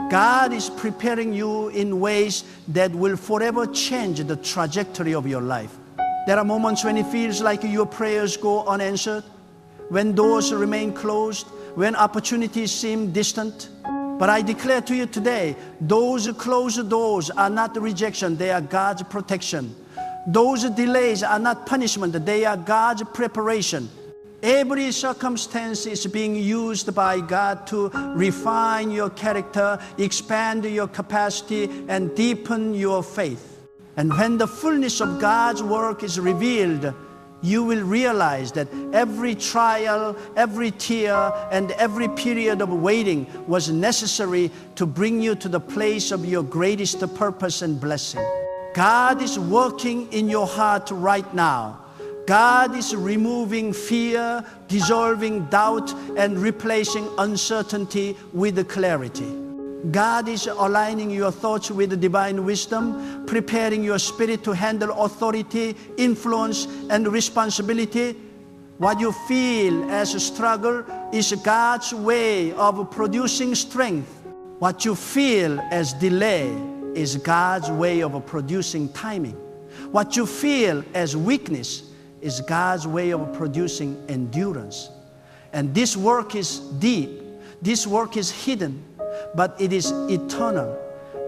God is preparing you in ways that will forever change the trajectory of your life. There are moments when it feels like your prayers go unanswered, when doors remain closed, when opportunities seem distant. But I declare to you today, those closed doors are not rejection, they are God's protection. Those delays are not punishment, they are God's preparation. Every circumstance is being used by God to refine your character, expand your capacity, and deepen your faith. And when the fullness of God's work is revealed, you will realize that every trial, every tear, and every period of waiting was necessary to bring you to the place of your greatest purpose and blessing. God is working in your heart right now. God is removing fear, dissolving doubt, and replacing uncertainty with clarity. God is aligning your thoughts with divine wisdom, preparing your spirit to handle authority, influence, and responsibility. What you feel as a struggle is God's way of producing strength. What you feel as delay is God's way of producing timing. What you feel as weakness is God's way of producing endurance. And this work is deep. This work is hidden, but it is eternal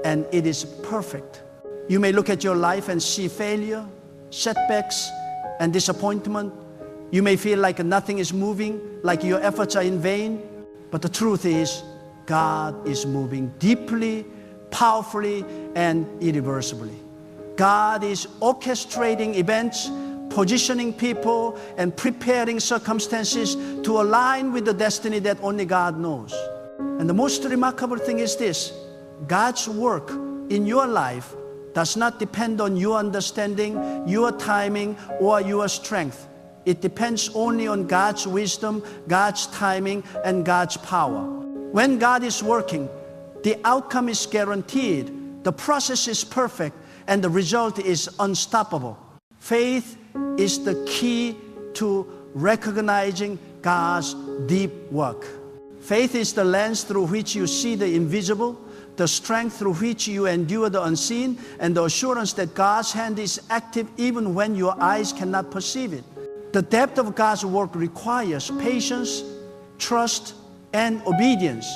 and it is perfect. You may look at your life and see failure, setbacks, and disappointment. You may feel like nothing is moving, like your efforts are in vain. But the truth is, God is moving deeply, powerfully, and irreversibly. God is orchestrating events, positioning people, and preparing circumstances to align with the destiny that only God knows. And the most remarkable thing is this: God's work in your life does not depend on your understanding, your timing, or your strength. It depends only on God's wisdom, God's timing, and God's power. When God is working, the outcome is guaranteed, the process is perfect, and the result is unstoppable. Faith is the key to recognizing God's deep work. Faith is the lens through which you see the invisible, the strength through which you endure the unseen, and the assurance that God's hand is active even when your eyes cannot perceive it. The depth of God's work requires patience, trust, and obedience.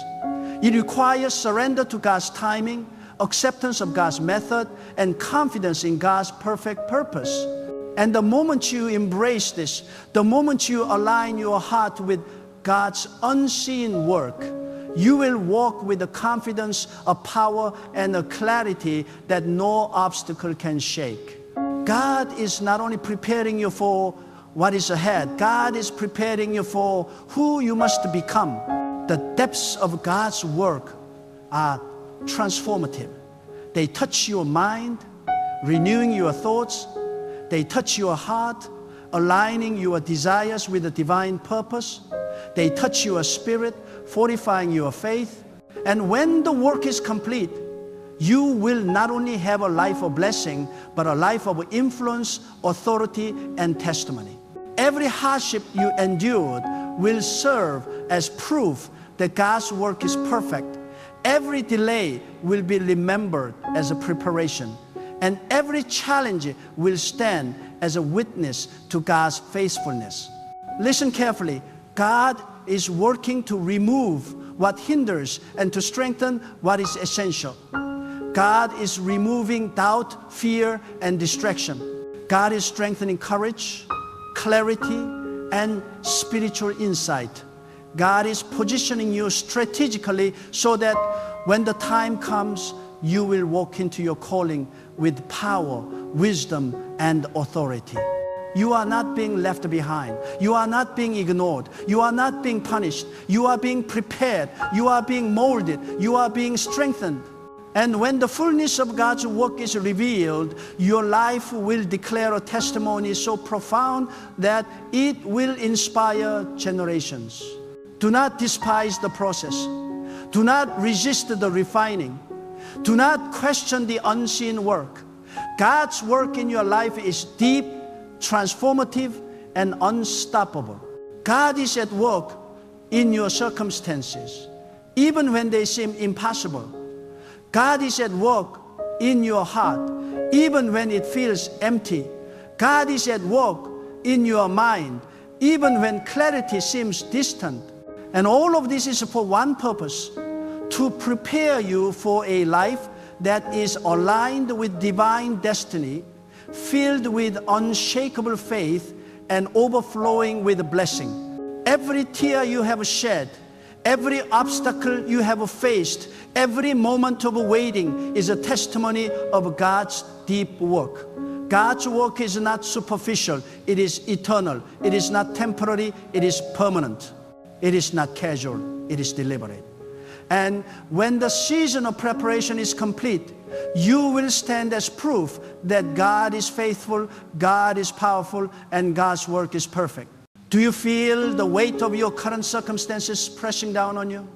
It requires surrender to God's timing, acceptance of God's method, and confidence in God's perfect purpose. And the moment you embrace this, the moment you align your heart with God's unseen work, you will walk with a confidence, a power, and a clarity that no obstacle can shake. God is not only preparing you for what is ahead, God is preparing you for who you must become. The depths of God's work are transformative. They touch your mind, renewing your thoughts. They touch your heart, aligning your desires with the divine purpose. They touch your spirit, fortifying your faith. And when the work is complete, you will not only have a life of blessing, but a life of influence, authority, and testimony. Every hardship you endured will serve as proof that God's work is perfect. Every delay will be remembered as a preparation, and every challenge will stand as a witness to God's faithfulness. Listen carefully. God is working to remove what hinders and to strengthen what is essential. God is removing doubt, fear, and distraction. God is strengthening courage, clarity, and spiritual insight. God is positioning you strategically so that when the time comes, you will walk into your calling with power, wisdom, and authority. You are not being left behind. You are not being ignored. You are not being punished. You are being prepared. You are being molded. You are being strengthened. And when the fullness of God's work is revealed, your life will declare a testimony so profound that it will inspire generations. Do not despise the process. Do not resist the refining. Do not question the unseen work. God's work in your life is deep, transformative, and unstoppable. God is at work in your circumstances, even when they seem impossible. God is at work in your heart, even when it feels empty. God is at work in your mind, even when clarity seems distant. And all of this is for one purpose: to prepare you for a life that is aligned with divine destiny, filled with unshakable faith, and overflowing with blessing. Every tear you have shed, every obstacle you have faced, every moment of waiting is a testimony of God's deep work. God's work is not superficial, it is eternal. It is not temporary, it is permanent. It is not casual, it is deliberate. And when the season of preparation is complete, You will stand as proof that God is faithful, God is powerful, and God's work is perfect. Do you feel the weight of your current circumstances pressing down on you?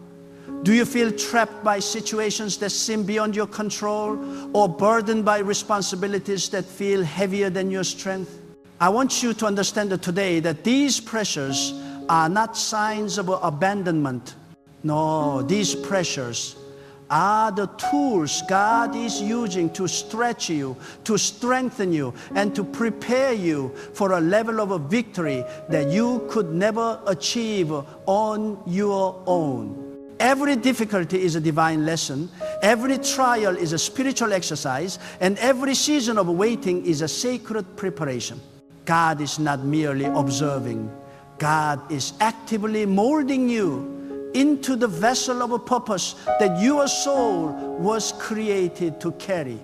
Do you feel trapped by situations that seem beyond your control, or burdened by responsibilities that feel heavier than your strength? I want you to understand that today that these pressures are not signs of abandonment. No, these pressures are the tools God is using to stretch you, to strengthen you, and to prepare you for a level of victory that you could never achieve on your own. Every difficulty is a divine lesson. Every trial is a spiritual exercise. And every season of waiting is a sacred preparation. God is not merely observing. God is actively molding you into the vessel of a purpose that your soul was created to carry.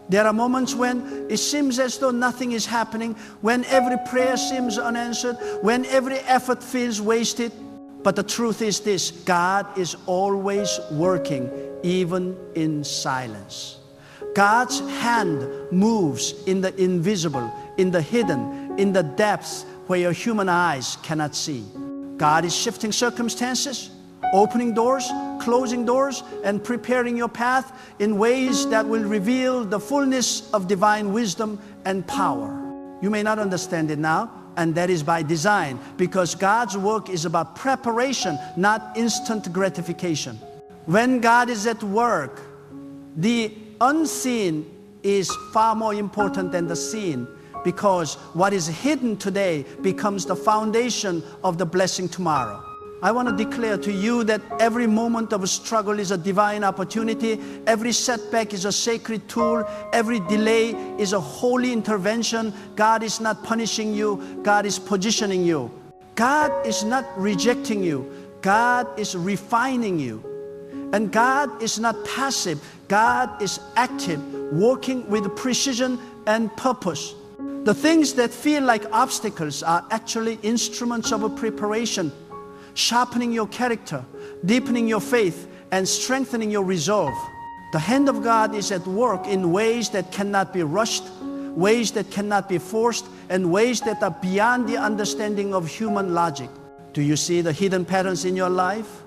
There are moments when it seems as though nothing is happening, when every prayer seems unanswered, when every effort feels wasted. But the truth is this: God is always working, even in silence. God's hand moves in the invisible, in the hidden, in the depths where your human eyes cannot see. God is shifting circumstances, opening doors, closing doors, and preparing your path in ways that will reveal the fullness of divine wisdom and power. You may not understand it now, and that is by design, because God's work is about preparation, not instant gratification. When God is at work, the unseen is far more important than the seen, because what is hidden today becomes the foundation of the blessing tomorrow. I want to declare to you that every moment of struggle is a divine opportunity. Every setback is a sacred tool. Every delay is a holy intervention. God is not punishing you. God is positioning you. God is not rejecting you. God is refining you. And God is not passive. God is active, working with precision and purpose. The things that feel like obstacles are actually instruments of a preparation, sharpening your character, deepening your faith, and strengthening your resolve. The hand of God is at work in ways that cannot be rushed, ways that cannot be forced, and ways that are beyond the understanding of human logic. Do you see the hidden patterns in your life?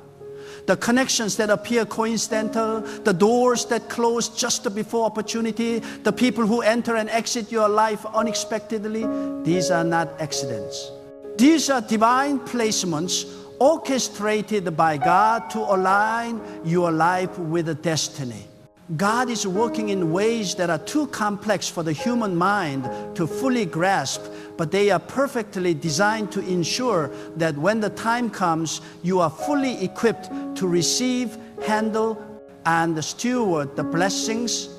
The connections that appear coincidental, the doors that close just before opportunity, the people who enter and exit your life unexpectedly, these are not accidents. These are divine placements orchestrated by God to align your life with a destiny. God is working in ways that are too complex for the human mind to fully grasp, but they are perfectly designed to ensure that when the time comes, you are fully equipped to receive, handle, and steward the blessings,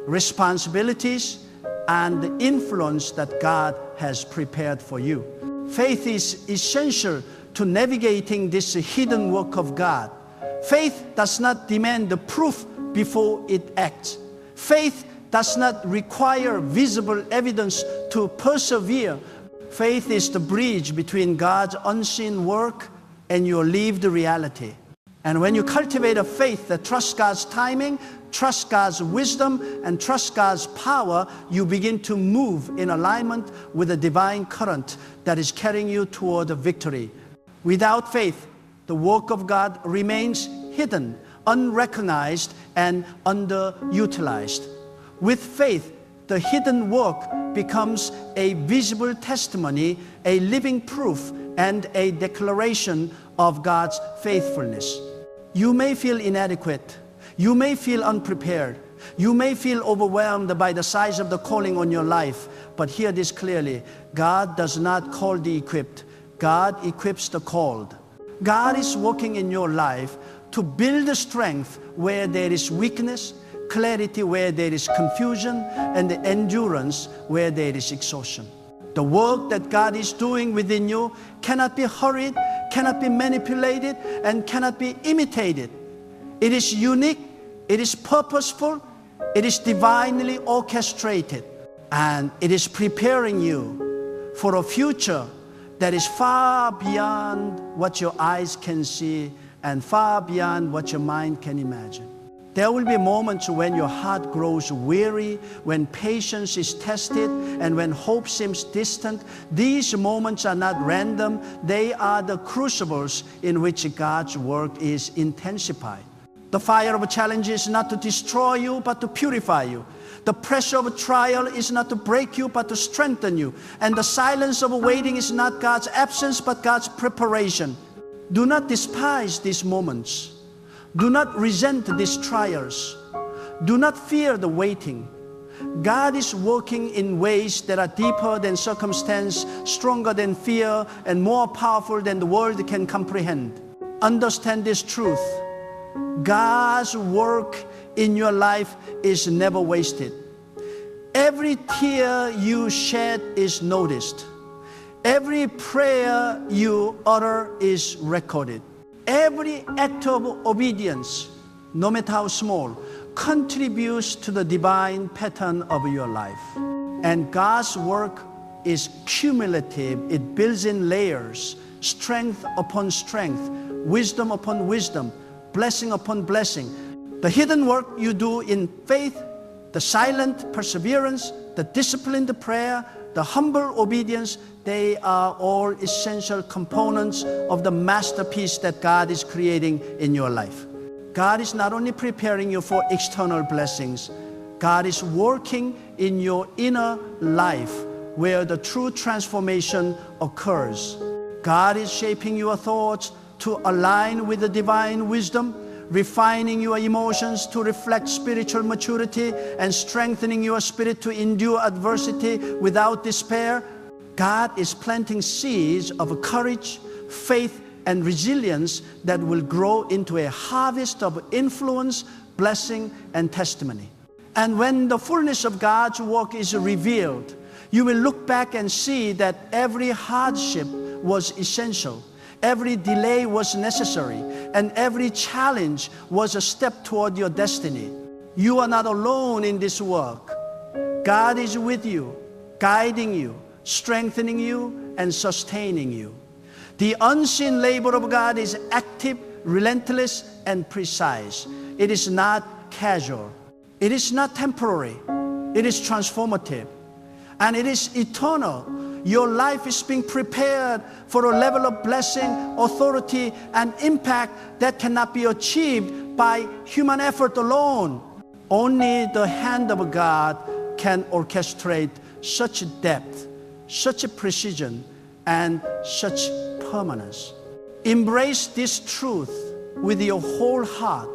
responsibilities, and the influence that God has prepared for you. Faith is essential to navigating this hidden work of God. Faith does not demand the proof before it acts. Faith does not require visible evidence to persevere. Faith is the bridge between God's unseen work and your lived reality. And when you cultivate a faith that trusts God's timing, trusts God's wisdom, and trusts God's power, you begin to move in alignment with the divine current that is carrying you toward victory. Without faith, the work of God remains hidden, unrecognized, and underutilized. With faith, the hidden work becomes a visible testimony, a living proof, and a declaration of God's faithfulness. You may feel inadequate. You may feel unprepared. You may feel overwhelmed by the size of the calling on your life. But hear this clearly: God does not call the equipped. God equips the called. God is working in your life to build strength where there is weakness, clarity where there is confusion, and the endurance where there is exhaustion. The work that God is doing within you cannot be hurried, cannot be manipulated, and cannot be imitated. It is unique, it is purposeful, it is divinely orchestrated, and it is preparing you for a future that is far beyond what your eyes can see and far beyond what your mind can imagine. There will be moments when your heart grows weary, when patience is tested, and when hope seems distant. These moments are not random. They are the crucibles in which God's work is intensified. The fire of a challenge is not to destroy you, but to purify you. The pressure of a trial is not to break you, but to strengthen you. And the silence of waiting is not God's absence, but God's preparation. Do not despise these moments. Do not resent these trials. Do not fear the waiting. God is working in ways that are deeper than circumstance, stronger than fear, and more powerful than the world can comprehend. Understand this truth. God's work in your life is never wasted. Every tear you shed is noticed. Every prayer you utter is recorded. Every act of obedience, no matter how small, contributes to the divine pattern of your life. And God's work is cumulative. It builds in layers, strength upon strength, wisdom upon wisdom, blessing upon blessing. The hidden work you do in faith, the silent perseverance, the disciplined prayer, the humble obedience, they are all essential components of the masterpiece that God is creating in your life. God is not only preparing you for external blessings, God is working in your inner life where the true transformation occurs. God is shaping your thoughts to align with the divine wisdom, refining your emotions to reflect spiritual maturity, and strengthening your spirit to endure adversity without despair. God is planting seeds of courage, faith, and resilience that will grow into a harvest of influence, blessing, and testimony. And when the fullness of God's work is revealed, you will look back and see that every hardship was essential. Every delay was necessary, and every challenge was a step toward your destiny. You are not alone in this work. God is with you, guiding you, strengthening you, and sustaining you. The unseen labor of God is active, relentless, and precise. It is not casual. It is not temporary. It is transformative. And it is eternal. Your life is being prepared for a level of blessing, authority, and impact that cannot be achieved by human effort alone. Only the hand of God can orchestrate such depth, such precision, and such permanence. Embrace this truth with your whole heart.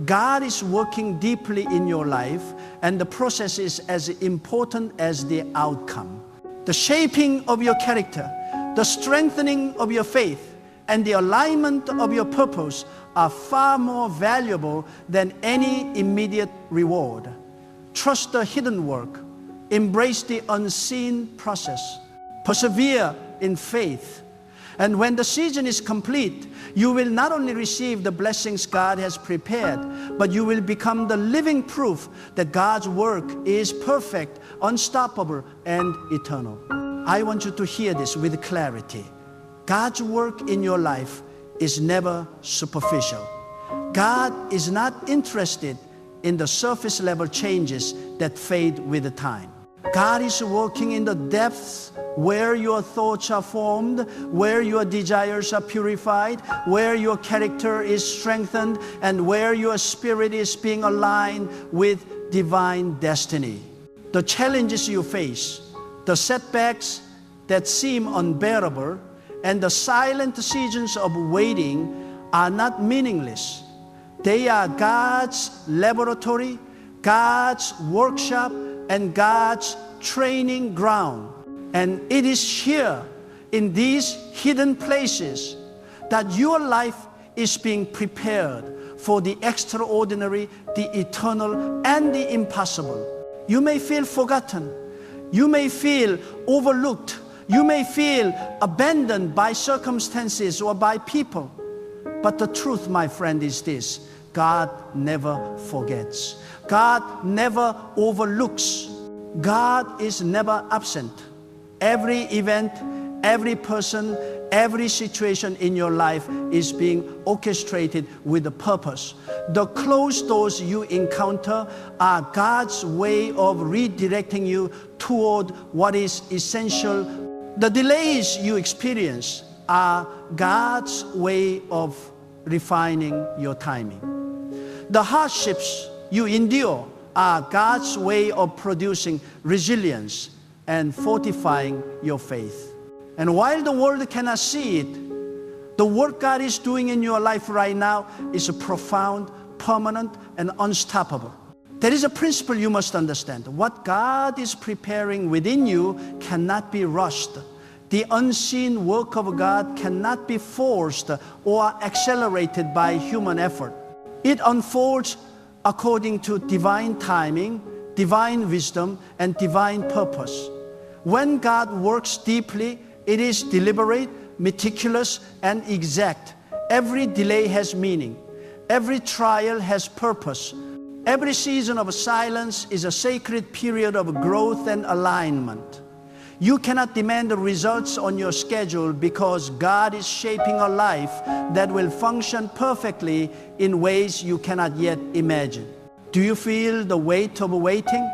God is working deeply in your life, and the process is as important as the outcome. The shaping of your character, the strengthening of your faith, and the alignment of your purpose are far more valuable than any immediate reward. Trust the hidden work. Embrace the unseen process. Persevere in faith. And when the season is complete, you will not only receive the blessings God has prepared, but you will become the living proof that God's work is perfect, unstoppable, and eternal. I want you to hear this with clarity. God's work in your life is never superficial. God is not interested in the surface level changes that fade with the time. God is working in the depths where your thoughts are formed, where your desires are purified, where your character is strengthened, and where your spirit is being aligned with divine destiny. The challenges you face, the setbacks that seem unbearable, and the silent seasons of waiting are not meaningless. They are God's laboratory, God's workshop, and God's training ground. And it is here in these hidden places that your life is being prepared for the extraordinary, the eternal, and the impossible. You may feel forgotten. You may feel overlooked. You may feel abandoned by circumstances or by people. But the truth, my friend, is this: God never forgets. God never overlooks. God is never absent. Every event, every person, Every situation in your life is being orchestrated with a purpose. The closed doors you encounter are God's way of redirecting you toward what is essential. The delays you experience are God's way of refining your timing. The hardships you endure are God's way of producing resilience and fortifying your faith. And while the world cannot see it, the work God is doing in your life right now is profound, permanent, and unstoppable. There is a principle you must understand. What God is preparing within you cannot be rushed. The unseen work of God cannot be forced or accelerated by human effort. It unfolds according to divine timing, divine wisdom, and divine purpose. When God works deeply, it is deliberate, meticulous, and exact. Every delay has meaning. Every trial has purpose. Every season of silence is a sacred period of growth and alignment. You cannot demand the results on your schedule because God is shaping a life that will function perfectly in ways you cannot yet imagine. Do you feel the weight of waiting?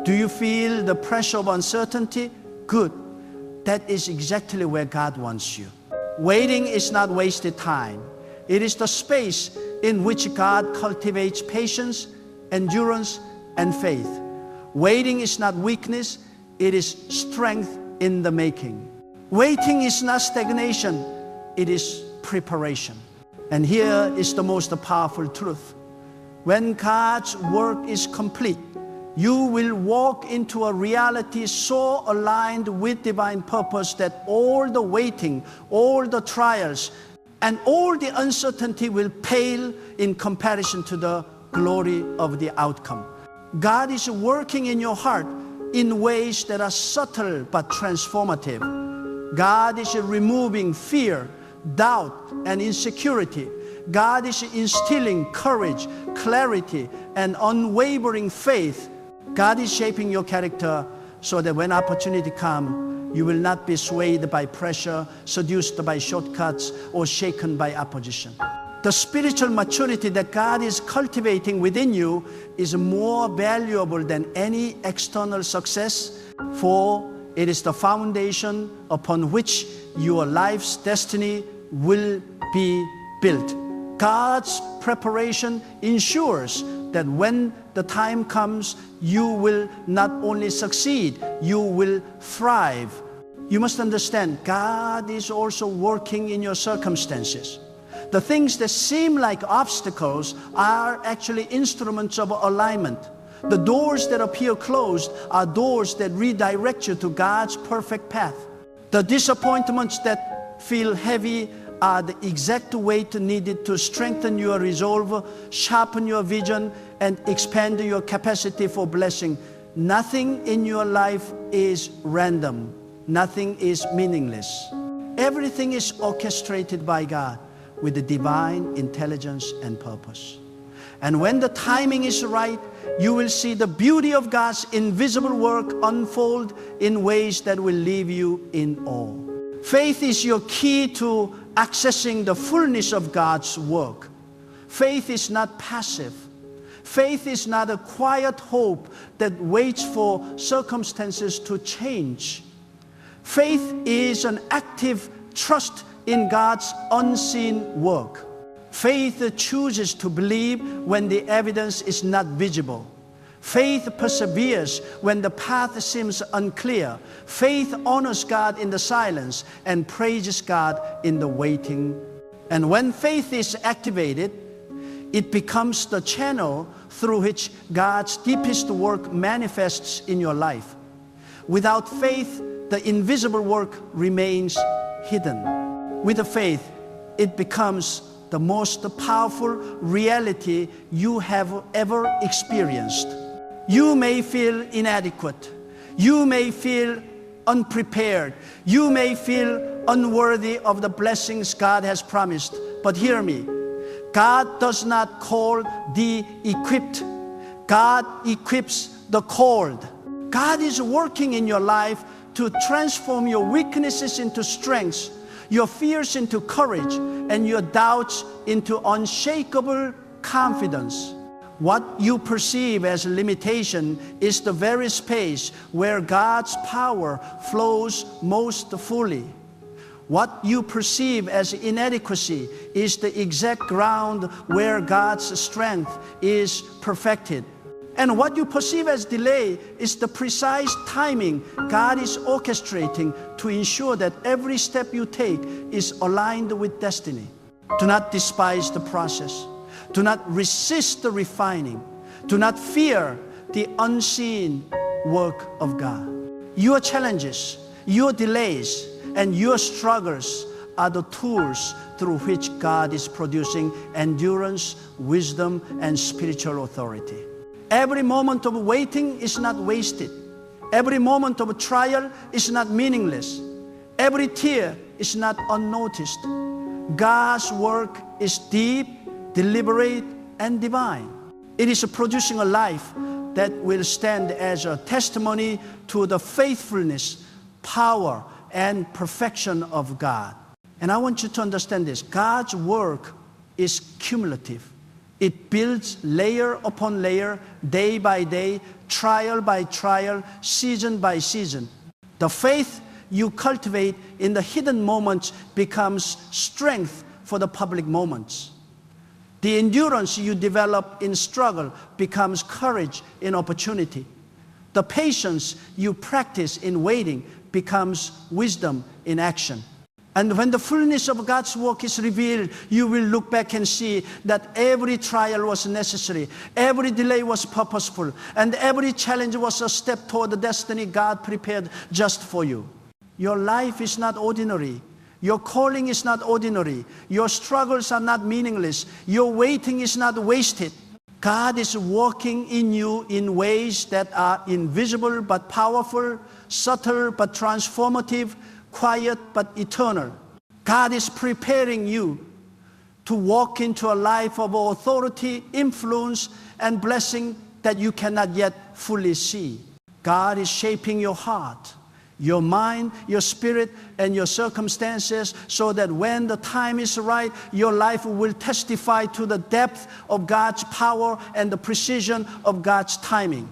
Do you feel the pressure of uncertainty? Good. That is exactly where God wants you. Waiting is not wasted time. It is the space in which God cultivates patience, endurance, and faith. Waiting is not weakness, it is strength in the making. Waiting is not stagnation, it is preparation. And here is the most powerful truth. When God's work is complete, you will walk into a reality so aligned with divine purpose that all the waiting, all the trials, and all the uncertainty will pale in comparison to the glory of the outcome. God is working in your heart in ways that are subtle but transformative. God is removing fear, doubt, and insecurity. God is instilling courage, clarity, and unwavering faith. God is shaping your character so that when opportunity comes, you will not be swayed by pressure, seduced by shortcuts, or shaken by opposition. The spiritual maturity that God is cultivating within you is more valuable than any external success, for it is the foundation upon which your life's destiny will be built. God's preparation ensures that when the time comes, you will not only succeed, you will thrive. You must understand, God is also working in your circumstances. The things that seem like obstacles are actually instruments of alignment. The doors that appear closed are doors that redirect you to God's perfect path. The disappointments that feel heavy are the exact weight needed to strengthen your resolve, sharpen your vision, and expand your capacity for blessing. Nothing in your life is random. Nothing is meaningless. Everything is orchestrated by God with the divine intelligence and purpose. And when the timing is right, you will see the beauty of God's invisible work unfold in ways that will leave you in awe. Faith is your key to accessing the fullness of God's work. Faith is not passive. Faith is not a quiet hope that waits for circumstances to change. Faith is an active trust in God's unseen work. Faith chooses to believe when the evidence is not visible. Faith perseveres when the path seems unclear. Faith honors God in the silence and praises God in the waiting. And when faith is activated, it becomes the channel through which God's deepest work manifests in your life. Without faith, the invisible work remains hidden. With the faith, it becomes the most powerful reality you have ever experienced. You may feel inadequate. You may feel unprepared. You may feel unworthy of the blessings God has promised. But hear me, God does not call the equipped. God equips the called. God is working in your life to transform your weaknesses into strengths, your fears into courage, and your doubts into unshakable confidence. What you perceive as limitation is the very space where God's power flows most fully. What you perceive as inadequacy is the exact ground where God's strength is perfected. And what you perceive as delay is the precise timing God is orchestrating to ensure that every step you take is aligned with destiny. Do not despise the process. Do not resist the refining. Do not fear the unseen work of God. Your challenges, your delays, and your struggles are the tools through which God is producing endurance, wisdom, and spiritual authority. Every moment of waiting is not wasted. Every moment of trial is not meaningless. Every tear is not unnoticed. God's work is deep, deliberate, and divine. It is producing a life that will stand as a testimony to the faithfulness, power, and perfection of God. And I want you to understand this. God's work is cumulative. It builds layer upon layer, day by day, trial by trial, season by season. The faith you cultivate in the hidden moments becomes strength for the public moments. The endurance you develop in struggle becomes courage in opportunity. The patience you practice in waiting becomes wisdom in action. And when the fullness of God's work is revealed, you will look back and see that every trial was necessary, every delay was purposeful, and every challenge was a step toward the destiny God prepared just for you. Your life is not ordinary. Your calling is not ordinary. Your struggles are not meaningless. Your waiting is not wasted. God is working in you in ways that are invisible but powerful, subtle but transformative, quiet but eternal. God is preparing you to walk into a life of authority, influence, and blessing that you cannot yet fully see. God is shaping your heart, your mind, your spirit, and your circumstances so that when the time is right, your life will testify to the depth of God's power and the precision of God's timing.